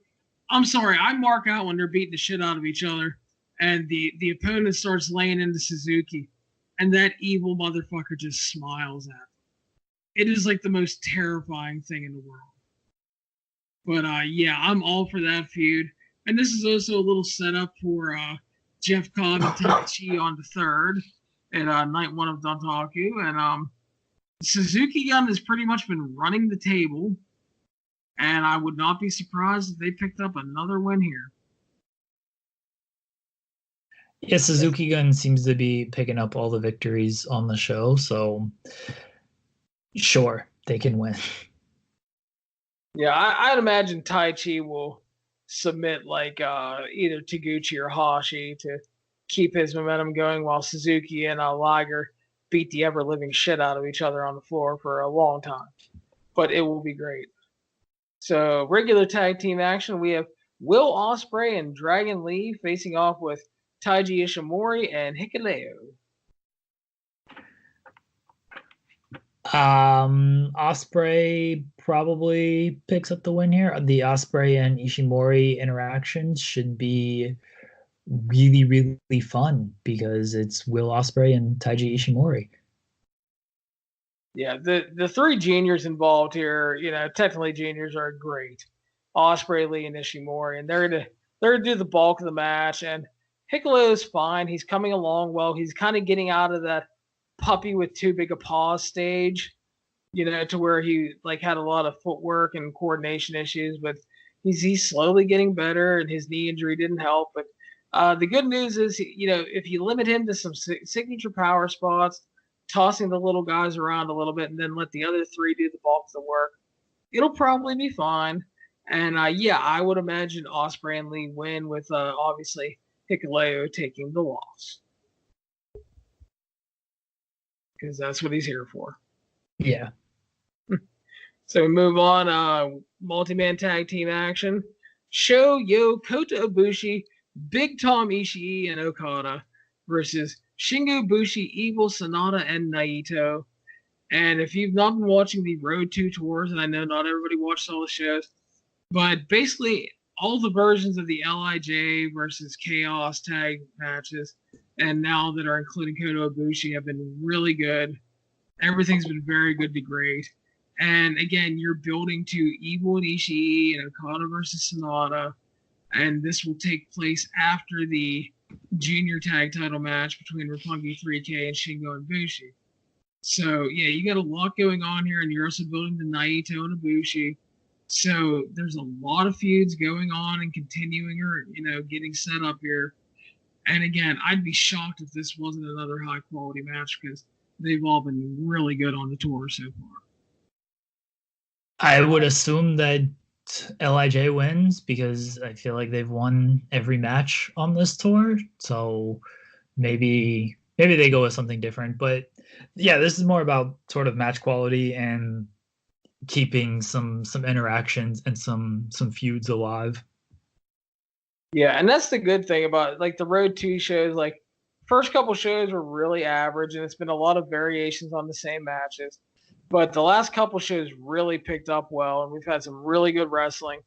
I'm sorry, I mark out when they're beating the shit out of each other, and the opponent starts laying into Suzuki, and that evil motherfucker just smiles at them. It is like the most terrifying thing in the world. But yeah, I'm all for that feud. And this is also a little setup for Jeff Cobb and Taichi on the 3rd at night 1 of Dontaku. And Suzuki Gun has pretty much been running the table. And I would not be surprised if they picked up another win here. Yeah, Suzuki Gun seems to be picking up all the victories on the show. So sure, they can win. Yeah, I'd imagine Taichi will submit like either Taguchi or Hashi to keep his momentum going while Suzuki and Liger beat the ever living shit out of each other on the floor for a long time. But it will be great. So regular tag team action, we have Will Ospreay and Dragon Lee facing off with Taiji Ishimori and Hikuleo. Ospreay probably picks up the win here. The Ospreay and Ishimori interactions should be really, really fun because it's Will Ospreay and Taiji Ishimori. Yeah, the 3 juniors involved here, technically juniors are great. Ospreay, Lee, and Ishimori, and they're gonna do the bulk of the match. And Hikuleo is fine. He's coming along well. He's kind of getting out of that puppy with too big a paws stage, to where he like had a lot of footwork and coordination issues, but he's slowly getting better, and his knee injury didn't help. But the good news is, if you limit him to some signature power spots, tossing the little guys around a little bit, and then let the other 3 do the bulk of the work, it'll probably be fine. And yeah, I would imagine Ospreay and Lee win with obviously Hikuleo taking the loss. Because that's what he's here for. Yeah. So we move on, multi-man tag team action. Kota Ibushi, Big Tom Ishii, and Okada versus Shingo Bushi, Evil, Sanada, and Naito. And if you've not been watching the Road to Tours, and I know not everybody watched all the shows, but basically all the versions of the LIJ versus Chaos tag matches, and now that are including Kota Ibushi, have been really good. Everything's been very good to great. And again, you're building to Evil and Ishii and Okada versus Sonata. And this will take place after the junior tag title match between Roppongi 3K and Shingo and Bushi. So, yeah, you got a lot going on here, and you're also building the Naito and Ibushi. So there's a lot of feuds going on and continuing or, getting set up here. And again, I'd be shocked if this wasn't another high-quality match because they've all been really good on the tour so far. I would assume that LIJ wins because I feel like they've won every match on this tour. So maybe they go with something different. But yeah, this is more about sort of match quality and keeping some interactions and some feuds alive. Yeah, and that's the good thing about like the Road 2 shows. Like first couple shows were really average, and it's been a lot of variations on the same matches. But the last couple shows really picked up well, and we've had some really good wrestling.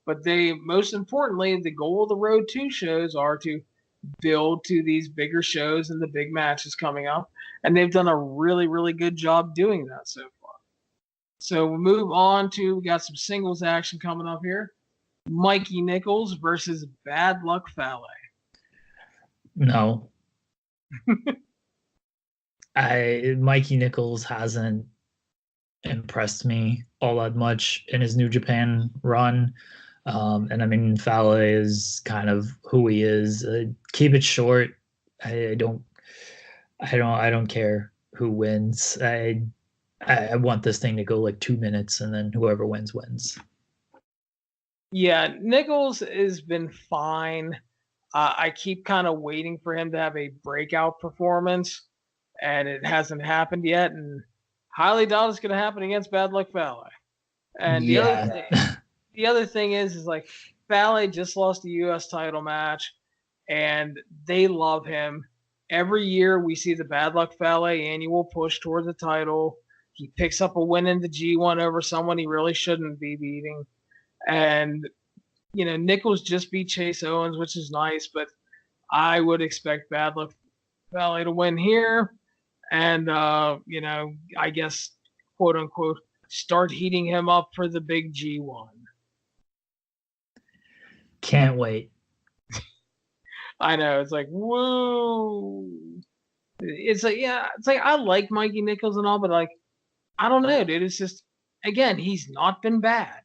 But most importantly, the goal of the Road 2 shows are to build to these bigger shows and the big matches coming up. And they've done a really, really good job doing that so far. So we move on we got some singles action coming up here. Mikey Nichols versus Bad Luck Fale. No. Mikey Nichols hasn't impressed me all that much in his New Japan run. And I mean, Fale is kind of who he is. Keep it short. I don't care who wins. I want this thing to go like 2 minutes, and then whoever wins wins. Yeah, Nichols has been fine. I keep kind of waiting for him to have a breakout performance, and it hasn't happened yet. And highly doubt it's going to happen against Bad Luck Fale. And the other thing is like Fale just lost the U.S. title match, and they love him. Every year we see the Bad Luck Fale annual push towards the title. He picks up a win in the G1 over someone he really shouldn't be beating. And, Nichols just beat Chase Owens, which is nice, but I would expect Bad Luck Fale to win here. And, I guess, quote unquote, start heating him up for the big G1. Can't wait. I know. It's like, whoa. It's like I like Mikey Nichols and all, but like, I don't know, dude. It's just, again, he's not been bad.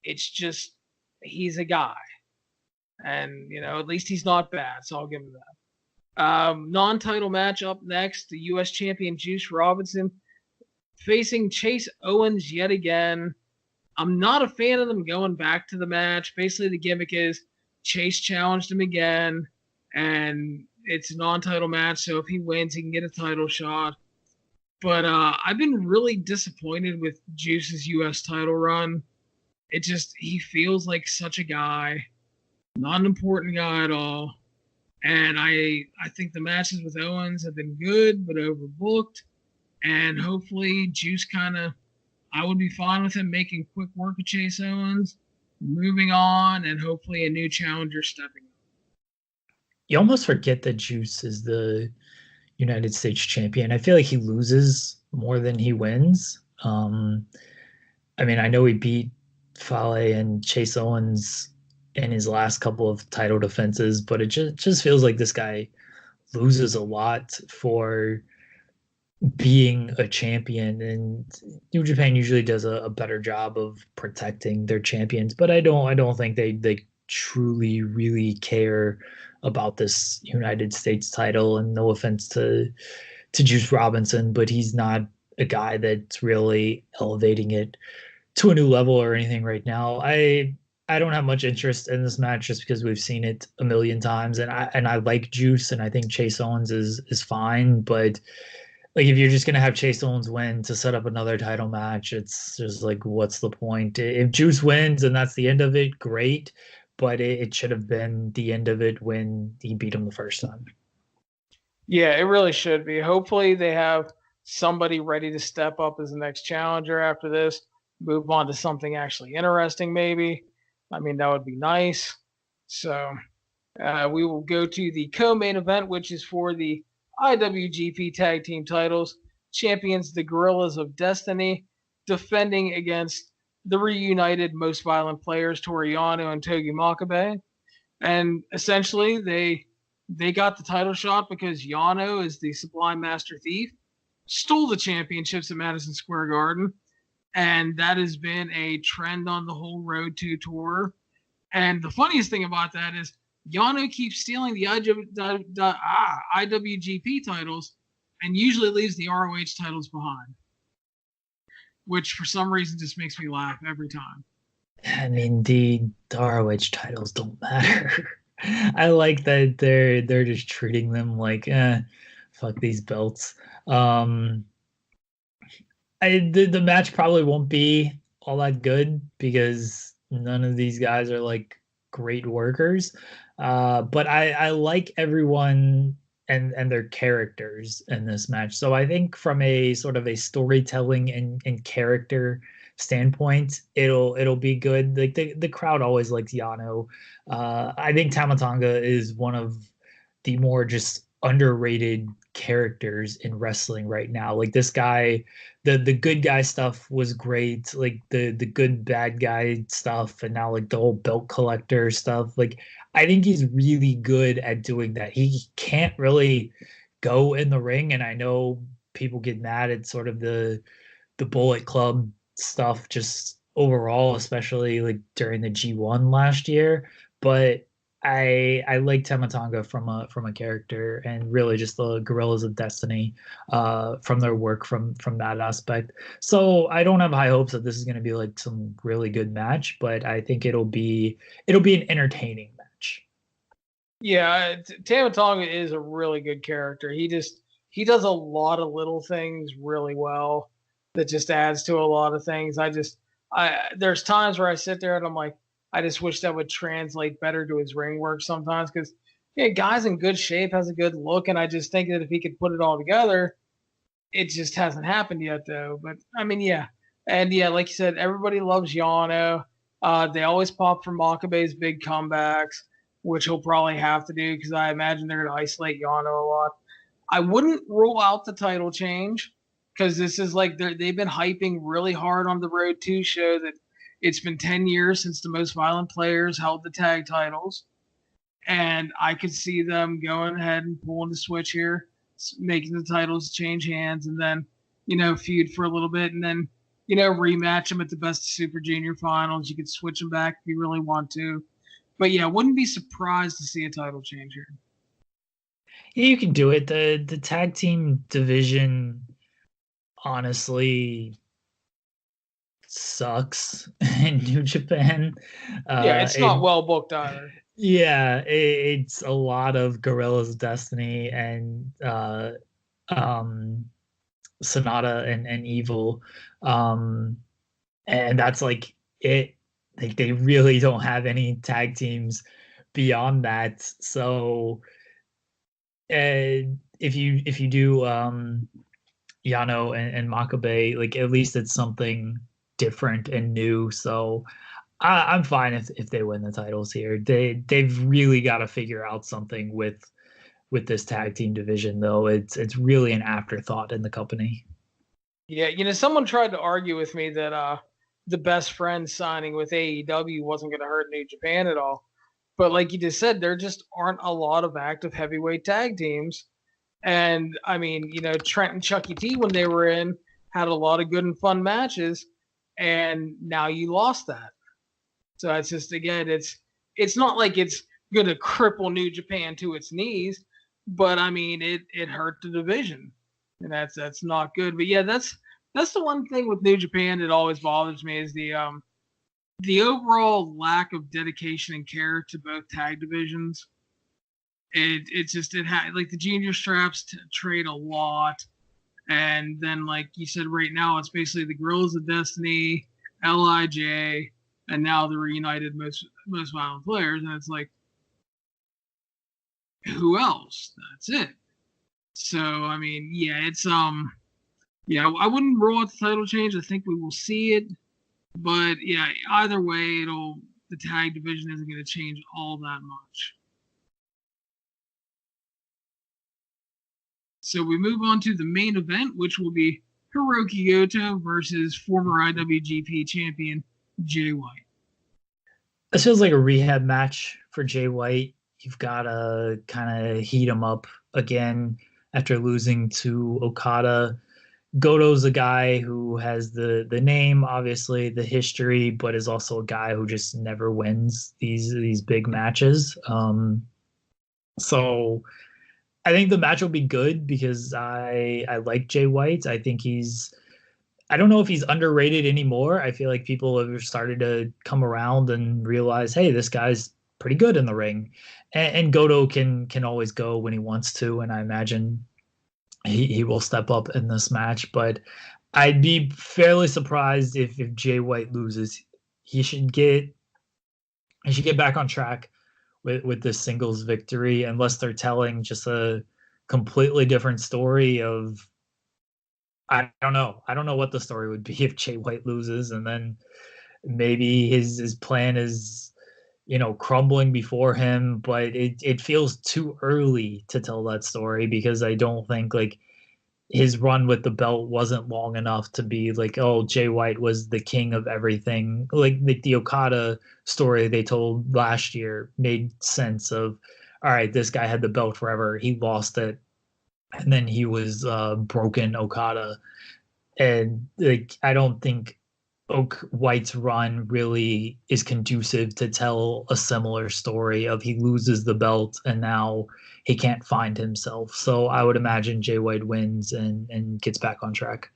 It's just, he's a guy. And, at least he's not bad, so I'll give him that. Non-title match up next, the U.S. champion Juice Robinson facing Chase Owens yet again. I'm not a fan of them going back to the match. Basically, the gimmick is Chase challenged him again, and it's a non-title match, so if he wins, he can get a title shot. But I've been really disappointed with Juice's U.S. title run. He feels like such a guy, not an important guy at all. And I think the matches with Owens have been good, but overbooked. And hopefully Juice I would be fine with him making quick work of Chase Owens, moving on, and hopefully a new challenger stepping up. You almost forget that Juice is the United States champion. I feel like he loses more than he wins. I mean, I know he beat Fale and Chase Owens in his last couple of title defenses, but it just feels like this guy loses a lot for being a champion, and New Japan usually does a better job of protecting their champions, but I don't think they truly really care about this United States title. And no offense to Juice Robinson, but he's not a guy that's really elevating it to a new level or anything right now. I I don't have much interest in this match just because we've seen it a million times, and I like Juice, and I think Chase Owens is fine, but like if you're just gonna have Chase Owens win to set up another title match, it's just like what's the point? If Juice wins and that's the end of it, great, but it should have been the end of it when he beat him the first time. Yeah, it really should be. Hopefully, they have somebody ready to step up as the next challenger after this, move on to something actually interesting, maybe. I mean, that would be nice. So, we will go to the co-main event, which is for the IWGP Tag Team titles. Champions the Gorillas of Destiny, defending against the reunited Most Violent Players, Toru Yano and Togi Makabe. And essentially, they got the title shot because Yano is the Sublime Master Thief, stole the championships at Madison Square Garden, and that has been a trend on the whole Road to tour. And the funniest thing about that is Yano keeps stealing the IWGP titles and usually leaves the ROH titles behind, which for some reason just makes me laugh every time. I mean, the ROH titles don't matter. I like that they're just treating them like, fuck these belts. The match probably won't be all that good because none of these guys are like great workers. But I like everyone and their characters in this match. So I think from a sort of a storytelling and character standpoint, it'll be good. Like the crowd always likes Yano. I think Tama Tonga is one of the more just underrated characters in wrestling right now. Like this guy, the good guy stuff was great. Like the good bad guy stuff, and now like the whole belt collector stuff. Like I think he's really good at doing that. He can't really go in the ring, and I know people get mad at sort of the Bullet Club stuff just overall, especially like during the G1 last year. But I like Tama Tonga from a character and really just the Gorillas of Destiny from their work from that aspect. So I don't have high hopes that this is going to be like some really good match, but I think it'll be an entertaining match. Yeah, Tama Tonga is a really good character. He does a lot of little things really well that just adds to a lot of things. There's times where I sit there and I'm like, I just wish that would translate better to his ring work sometimes because yeah, guy's in good shape, has a good look, and I just think that if he could put it all together, it just hasn't happened yet though. But I mean, yeah, and yeah, like you said, everybody loves Yano. They always pop for Makabe's big comebacks, which he'll probably have to do because I imagine they're going to isolate Yano a lot. I wouldn't rule out the title change because this is like they've been hyping really hard on the Road to show that it's been 10 years since the Most Violent Players held the tag titles. And I could see them going ahead and pulling the switch here, making the titles change hands, and then, feud for a little bit, and then, rematch them at the Best of Super Junior finals. You could switch them back if you really want to. But yeah, wouldn't be surprised to see a title change here. Yeah, you can do it. The tag team division honestly sucks in New Japan. Yeah, it's not well booked either. Yeah, it's a lot of Gorillas Destiny and Sonata and Evil. And that's like it. Like they really don't have any tag teams beyond that. So if you do Yano and Makabe, like at least it's something different and new. So I'm fine if they win the titles here. They've really got to figure out something with this tag team division, though. It's really an afterthought in the company. Yeah, someone tried to argue with me that the Best Friends signing with AEW wasn't going to hurt New Japan at all. But like you just said, there just aren't a lot of active heavyweight tag teams. And I mean, Trent and Chucky T, when they were in, had a lot of good and fun matches. And now you lost that. So it's just, again, it's not like it's going to cripple New Japan to its knees. But I mean, it hurt the division. And that's not good. But yeah, that's the one thing with New Japan that always bothers me is the overall lack of dedication and care to both tag divisions. It had like the junior straps trade a lot, and then like you said, right now it's basically the Guerrillas of Destiny, Lij, and now the reunited most violent players, and it's like, who else? That's it. So I mean, yeah, it's yeah, I wouldn't rule out the title change. I think we will see it, but yeah, either way, the tag division isn't going to change all that much. So we move on to the main event, which will be Hiroki Goto versus former IWGP champion Jay White. This feels like a rehab match for Jay White. You've got to kind of heat him up again after losing to Okada. Goto's a guy who has the name, obviously, the history, but is also a guy who just never wins these big matches. So I think the match will be good because I like Jay White. I think I don't know if he's underrated anymore. I feel like people have started to come around and realize, hey, this guy's pretty good in the ring. And Goto can always go when he wants to, and I imagine he will step up in this match. But I'd be fairly surprised if Jay White loses. He should get back on track with this singles victory, unless they're telling just a completely different story of, I don't know. I don't know what the story would be if Jay White loses, and then maybe his plan is, crumbling before him. But it feels too early to tell that story, because I don't think like his run with the belt wasn't long enough to be like, oh, Jay White was the king of everything. Like the Okada story they told last year made sense of, all right, this guy had the belt forever. He lost it, and then he was broken Okada. And like, I don't think White's run really is conducive to tell a similar story of he loses the belt and now he can't find himself. So I would imagine Jay White wins and gets back on track.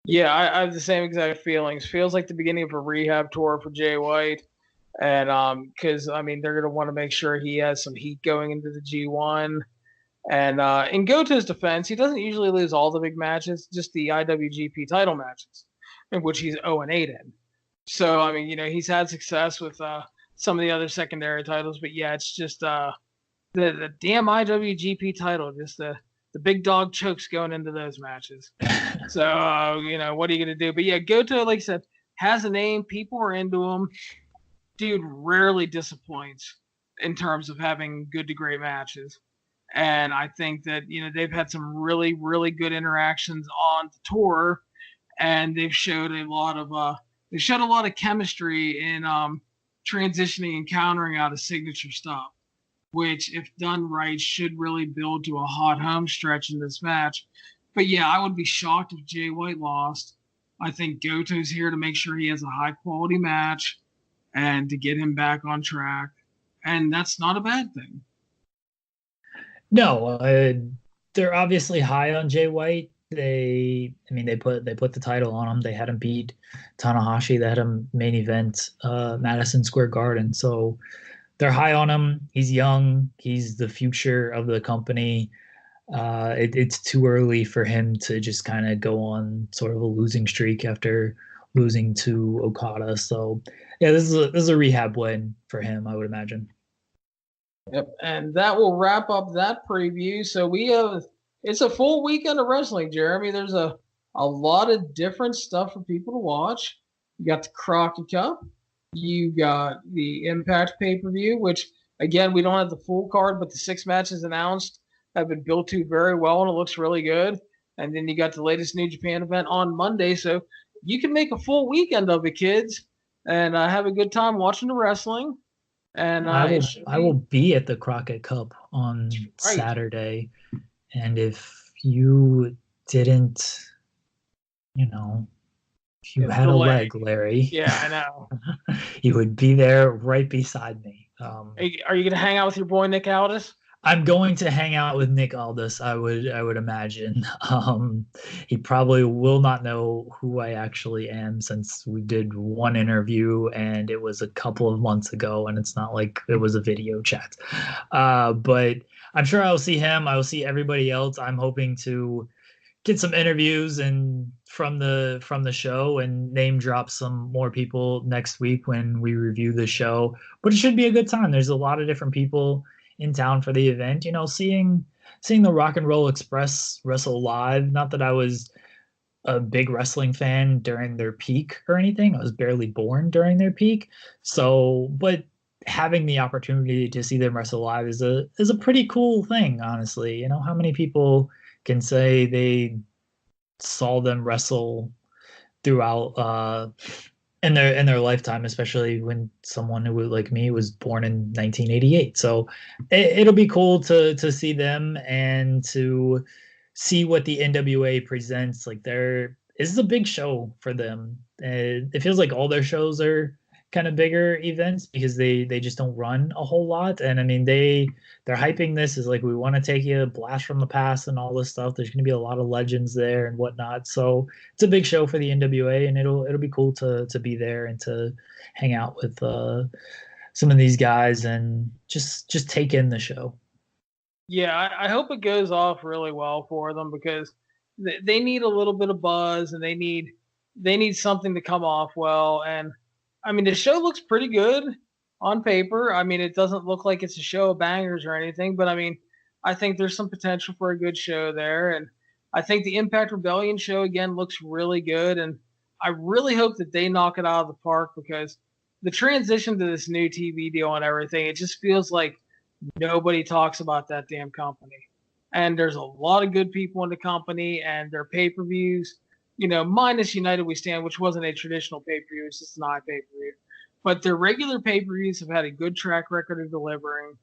Yeah, I have the same exact feelings. Feels like the beginning of a rehab tour for Jay White. And because I mean, they're going to want to make sure he has some heat going into the G1. And in Goto's defense, he doesn't usually lose all the big matches, just the IWGP title matches, in which he's 0-8 in. So, I mean, he's had success with some of the other secondary titles, but yeah, it's just the damn IWGP title, just the big dog chokes going into those matches. So, what are you going to do? But yeah, Goto, like I said, has a name. People are into him. Dude rarely disappoints in terms of having good to great matches. And I think that, they've had some really, really good interactions on the tour, and they've showed a lot of chemistry in transitioning and countering out of signature stuff, which, if done right, should really build to a hot home stretch in this match. But yeah, I would be shocked if Jay White lost. I think Goto's here to make sure he has a high quality match and to get him back on track. And that's not a bad thing. No, they're obviously high on Jay White. They put the title on him. They had him beat Tanahashi. They had him main event Madison Square Garden. So they're high on him. He's young. He's the future of the company. It's too early for him to just kind of go on sort of a losing streak after losing to Okada. So yeah, this is a rehab win for him, I would imagine. Yep, and that will wrap up that preview. So it's a full weekend of wrestling, Jeremy. There's a lot of different stuff for people to watch. You got the Crockett Cup. You got the Impact pay-per-view, which, again, we don't have the full card, but the 6 matches announced have been built to very well, and it looks really good. And then you got the latest New Japan event on Monday. So you can make a full weekend of it, kids, and have a good time watching the wrestling. And I will be at the Crockett Cup on Saturday, and if you didn't, if you had a leg, Larry, yeah, I know, you would be there right beside me. Are you going to hang out with your boy Nick Aldis? I'm going to hang out with Nick Aldis. I would imagine. He probably will not know who I actually am since we did one interview and it was a couple of months ago, and it's not like it was a video chat. But I'm sure I'll see him. I will see everybody else. I'm hoping to get some interviews and from the show and name drop some more people next week when we review the show. But it should be a good time. There's a lot of different people in town for the event. You know, seeing the Rock and Roll Express wrestle live. Not that I was a big wrestling fan during their peak or anything. I was barely born during their peak. So, but having the opportunity to see them wrestle live is a pretty cool thing, honestly. You know, how many people can say they saw them wrestle throughout in their lifetime, especially when someone who like me was born in 1988. So it'll be cool to see them and to see what the NWA presents. Like this is a big show for them. It feels like all their shows are kind of bigger events because they just don't run a whole lot. And I mean they're hyping this as like, we want to take you a blast from the past and all this stuff. There's going to be a lot of legends there and whatnot. So it's a big show for the NWA, and it'll be cool to be there and to hang out with some of these guys and just take in the show. Yeah, I hope it goes off really well for them because they need a little bit of buzz and they need something to come off well. And I mean, the show looks pretty good on paper. I mean, it doesn't look like it's a show of bangers or anything, but I mean, I think there's some potential for a good show there. And I think the Impact Rebellion show again looks really good. And I really hope that they knock it out of the park because the transition to this new TV deal and everything, it just feels like nobody talks about that damn company. And there's a lot of good people in the company and their pay-per-views, you know, minus United We Stand, which wasn't a traditional pay-per-view, it's just an pay-per-view. But their regular pay-per-views have had a good track record of delivering,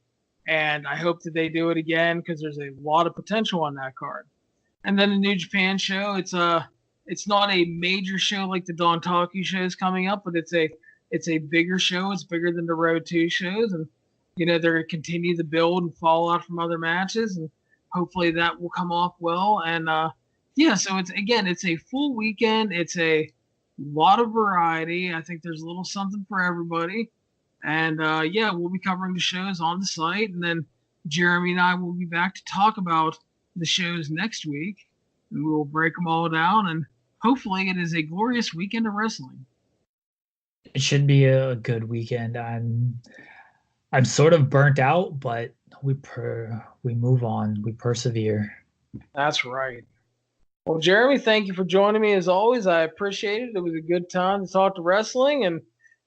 and I hope that they do it again because there's a lot of potential on that card. And then the New Japan show, it's not a major show like the Don Taku shows coming up, but it's a bigger show. It's bigger than the Road 2 shows, and you know they're going to continue to build and fallout from other matches, and hopefully that will come off well. And yeah, so it's a full weekend. It's a lot of variety. I think there's a little something for everybody. And yeah, we'll be covering the shows on the site, and then Jeremy and I will be back to talk about the shows next week, and we will break them all down. And hopefully, it is a glorious weekend of wrestling. It should be a good weekend. I'm sort of burnt out, but we move on. We persevere. That's right. Well, Jeremy, thank you for joining me as always. I appreciate it. It was a good time to talk to wrestling, and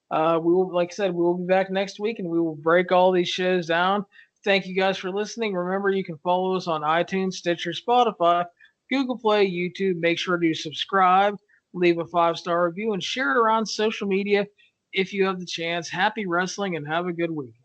we will, like I said, we will be back next week, and we will break all these shows down. Thank you guys for listening. Remember, you can follow us on iTunes, Stitcher, Spotify, Google Play, YouTube. Make sure to subscribe, leave a 5-star review, and share it around social media if you have the chance. Happy wrestling, and have a good week.